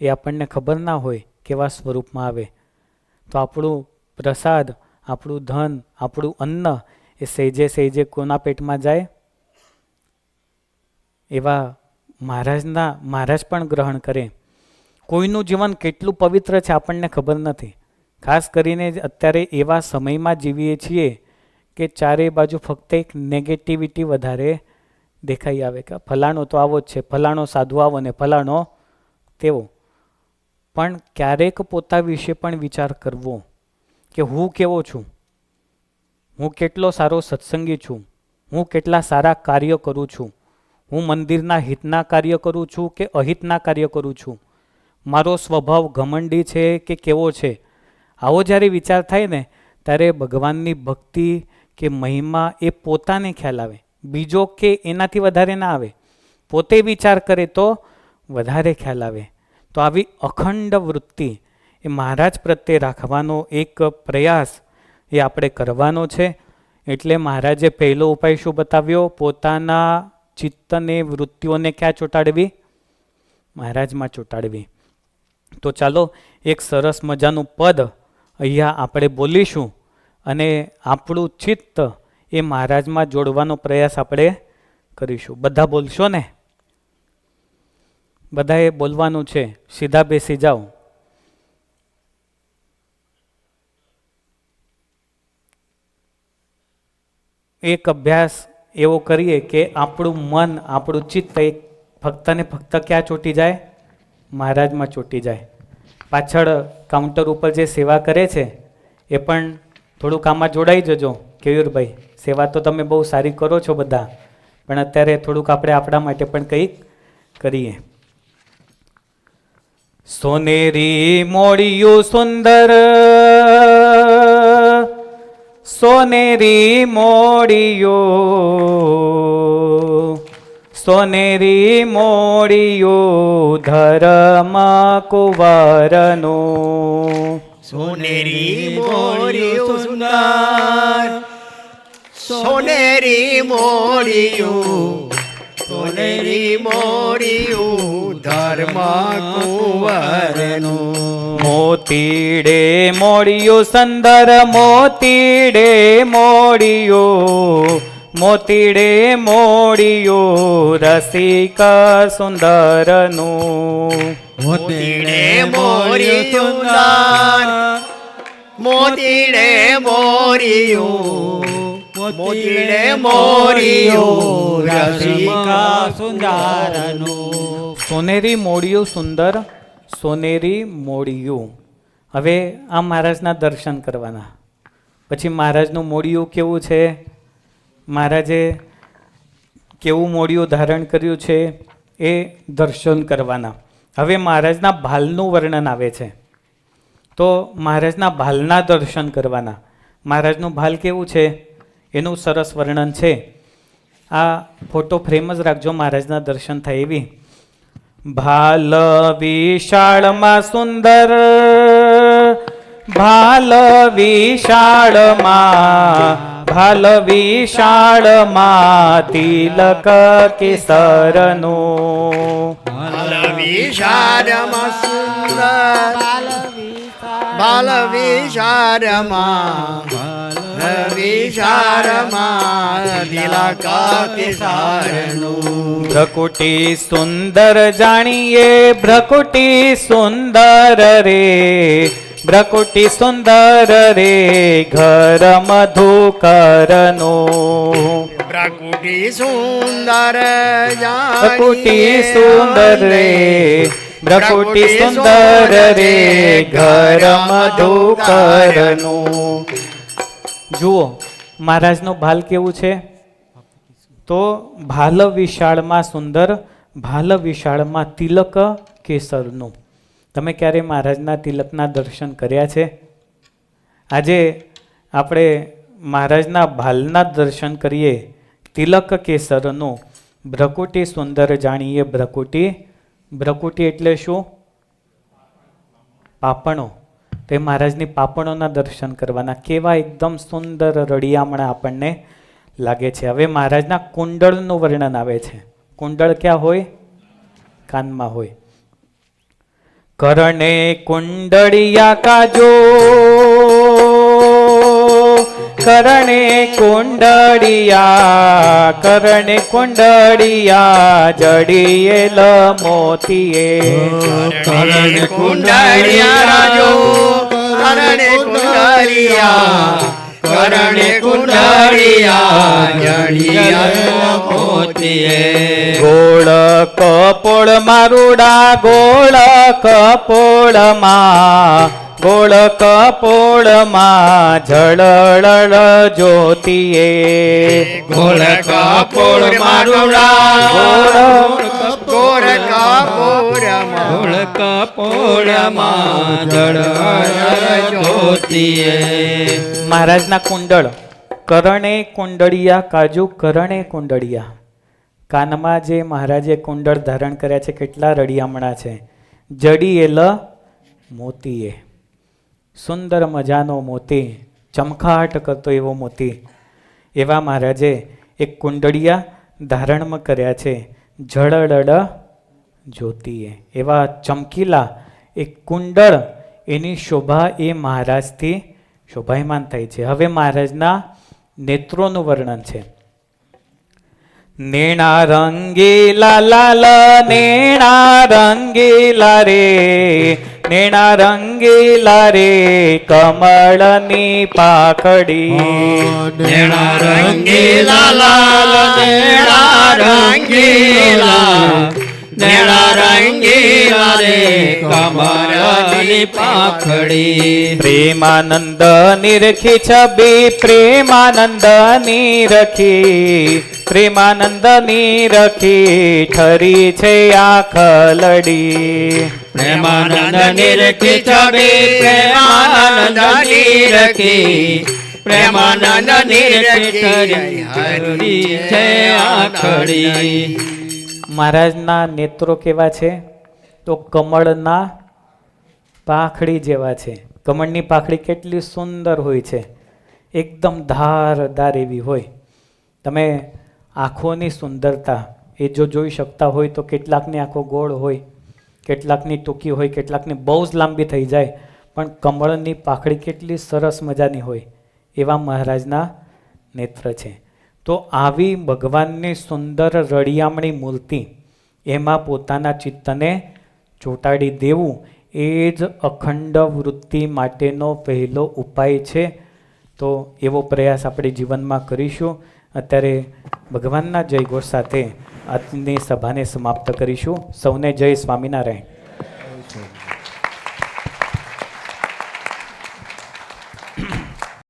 એ આપણને ખબર ના હોય કેવા સ્વરૂપમાં આવે. તો આપણું પ્રસાદ, આપણું ધન, આપણું અન્ન એ સહેજે સહેજે કોના પેટમાં જાય? એવા મહારાજ પણ ગ્રહણ કરે. કોઈનું જીવન કેટલું પવિત્ર છે આપણને ખબર નથી. ખાસ કરીને અત્યારે એવા સમયમાં જીવીએ છીએ કે ચારે બાજુ ફક્ત એક નેગેટિવિટી વધારે દેખાઈ આવે કે ફલાણો તો આવો જ છે, ફલાણો સાધુ આવો ને ફલાણો તેવો. પણ ક્યારેક પોતા વિશે પણ વિચાર કરવો કે હું કેવો છું, હું કેટલો સારો સત્સંગી છું, હું કેટલા સારા કાર્ય કરું છું, હું મંદિરના હિતના કાર્ય કરું છું કે અહિતના કાર્ય કરું છું, મારો સ્વભાવ ઘમંડી છે કે કેવો છે. આવો જ્યારે વિચાર થાય ને, ત્યારે ભગવાનની ભક્તિ કે મહિમા એ પોતાને ખ્યાલ આવે. બીજો કે એનાથી વધારે ના આવે. પોતે વિચાર કરે તો વધારે ખ્યાલ આવે. તો આવી અખંડ વૃત્તિ એ મહારાજ પ્રત્યે રાખવાનો એક પ્રયાસ એ આપણે કરવાનો છે. એટલે મહારાજે પહેલો ઉપાય શું બતાવ્યો? પોતાના ચિત્તને, વૃત્તિઓને ક્યાં ચોંટાડવી? મહારાજમાં ચોંટાડવી. તો ચાલો એક સરસ મજાનું પદ અહીંયા આપણે બોલીશું અને આપણું ચિત્ત એ મહારાજમાં જોડવાનો પ્રયાસ આપણે કરીશું. બધા બોલશો ને? બધાએ બોલવાનું છે. સીધા બેસી જાઓ. એક અભ્યાસ એવો કરીએ કે આપણું મન, આપણું ચિત્ત એક ફક્ત ને ફક્ત ક્યાં ચોંટી જાય? મહારાજમાં ચોંટી જાય. પાછળ કાઉન્ટર ઉપર જે સેવા કરે છે એ પણ થોડુંક આમાં જોડાઈ જજો. કેયુરભાઈ, સેવા તો તમે બહુ સારી કરો છો બધા, પણ અત્યારે થોડુંક આપણે આપણા માટે પણ કંઈક કરીએ. સોનેરી મોડિયું સુંદર, સોનેરી મોડિયું, સોનેરી મોડિયું ધર્મ કુંવરનું. સોનેરી મોડિયું સુંદર, સોનેરી મોડિયું, સોનેરી મોડિયું ધર્મ ધર્મ કુંવરનું. મોતીડે મોડિયું સુંદર મોતીડે મોડિયું, મોતીડે મોડિયું રસિક સુંદરનું. મોતીડે મોરિયું સુંદર, મોતીડે મોરિયું, મોતીડે મોરિયું રસિકા સુંદરનું. સોનેરી મોડિયું સુંદર, સોનેરી મોડિયું. હવે આ મહારાજના દર્શન કરવાના. પછી મહારાજનું મોડિયું કેવું છે, મહારાજે કેવું મોડિયું ધારણ કર્યું છે એ દર્શન કરવાના. હવે મહારાજના ભાલનું વર્ણન આવે છે, તો મહારાજના ભાલના દર્શન કરવાના. મહારાજનું ભાલ કેવું છે એનું સરસ વર્ણન છે. આ ફોટો ફ્રેમ જ રાખજો, મહારાજના દર્શન થાય એવી. ભાલ વિશાળમાં સુંદર, ભાલ વિશાળમાં, ભાલ વિશાળમાં તિલક કેસરનું. બાલ વિશાળમાં સુંદર, બાલ વિશાળમાં, વિશાળમાં તિલક કેસરનું. ભ્રકુટી સુંદર જાણીએ, ભ્રકુટી સુંદર રે, ભ્રકુટી સુંદર રે ઘર મધુકરનું. પ્રકૃતિ સુંદર, ભ્રકુટી સુંદર રે, ભ્રકુટી સુંદર રે ઘર મધુકરનું. જુઓ મહારાજનું ભાલ કેવું છે, તો ભાલ વિશાળમાં સુંદર, ભાલ વિશાળમાં તિલક કેસરનું. તમે ક્યારે મહારાજના તિલકના દર્શન કર્યા છે? આજે આપણે મહારાજના ભાલના દર્શન કરીએ, તિલક કેસરનું. ભ્રકુટી સુંદર જાણીએ, ભ્રકુટી, ભ્રકુટી એટલે શું? પાપણો. તે મહારાજની પાપણોના દર્શન કરવાના. કેવા એકદમ સુંદર રળિયામણા આપણને લાગે છે. હવે મહારાજના કુંડળનું વર્ણન આવે છે. કુંડળ ક્યાં હોય? કાનમાં હોય. કરણે કુંડળિયા કાજો, કરણે કુંડળિયા, કરણે કુંડળિયા જડિયેલ મોતીએ. કરણે કુંડળિયા રાજો, કરણે કુંડળિયા, કરણે કુંડળિયા જડિયેલ મોતીએ. ગોળ કપોળ મારુડા, ગોળ કપોળમાં, ગોળ કપોળમાં ઝળળ જ્યોતિએ. ગોળ કપોળ મારુડા, ગોળ કપોળ કપોળમાં જળ જ્યોતિએ. મહારાજના કુંડળ, કરણે કુંડળિયા કાજુ, કરણે કુંડળિયા. કાનમાં જે મહારાજે કુંડળ ધારણ કર્યા છે, કેટલા રળિયામણા છે. જડિયેલ મોતીએ, સુંદર મજાનો મોતી, ચમકાટ કરતો એવો મોતી. એવા મહારાજે એક કુંડળિયા ધારણમાં કર્યા છે. જળળ જ્યોતિએ, એવા ચમકીલા એક કુંડળ, એની શોભા એ મહારાજથી શોભાયમાન થાય છે. હવે મહારાજના નેત્રોનું વર્ણન છે. નેણા રંગીલા લાલ, નેણા રંગીલા રે, નેણા રંગીલા રે કમળની પાખડી. નેણા રંગીલા લાલ, નેણા રંગીલા, નેણા રંગીલા રે કમળની પાખડી. પ્રેમાનંદ નિરખી છબી, પ્રેમાનંદ નિરખી, પ્રેમાનંદ નિરખી ઠરી છે આખલડી. પ્રેમાનંદ નિરખી છબી, પ્રેમાનંદ નિરખી, પ્રેમાનંદ નિરખી હરી છે આખડી. મહારાજના નેત્રો કેવા છે? તો કમળના પાખડી જેવા છે. કમળની પાખડી કેટલી સુંદર હોય છે, એકદમ ધારદાર એવી હોય. તમે આંખોની સુંદરતા એ જો જોઈ શકતા હોય તો કેટલાકની આંખો ગોળ હોય, કેટલાકની ટૂંકી હોય, કેટલાકની બહુ જ લાંબી થઈ જાય, પણ કમળની પાખડી કેટલી સરસ મજાની હોય એવા મહારાજના નેત્ર છે. તો આવી ભગવાનની સુંદર રળિયામણી મૂર્તિ, એમાં પોતાના ચિત્તને ચોંટાડી દેવું એ જ અખંડ વૃત્તિ માટેનો પહેલો ઉપાય છે. તો એવો પ્રયાસ આપણે જીવનમાં કરીશું. અત્યારે ભગવાનના જયઘોષ સાથે આજની સભાને સમાપ્ત કરીશું. સૌને જય સ્વામિનારાયણ.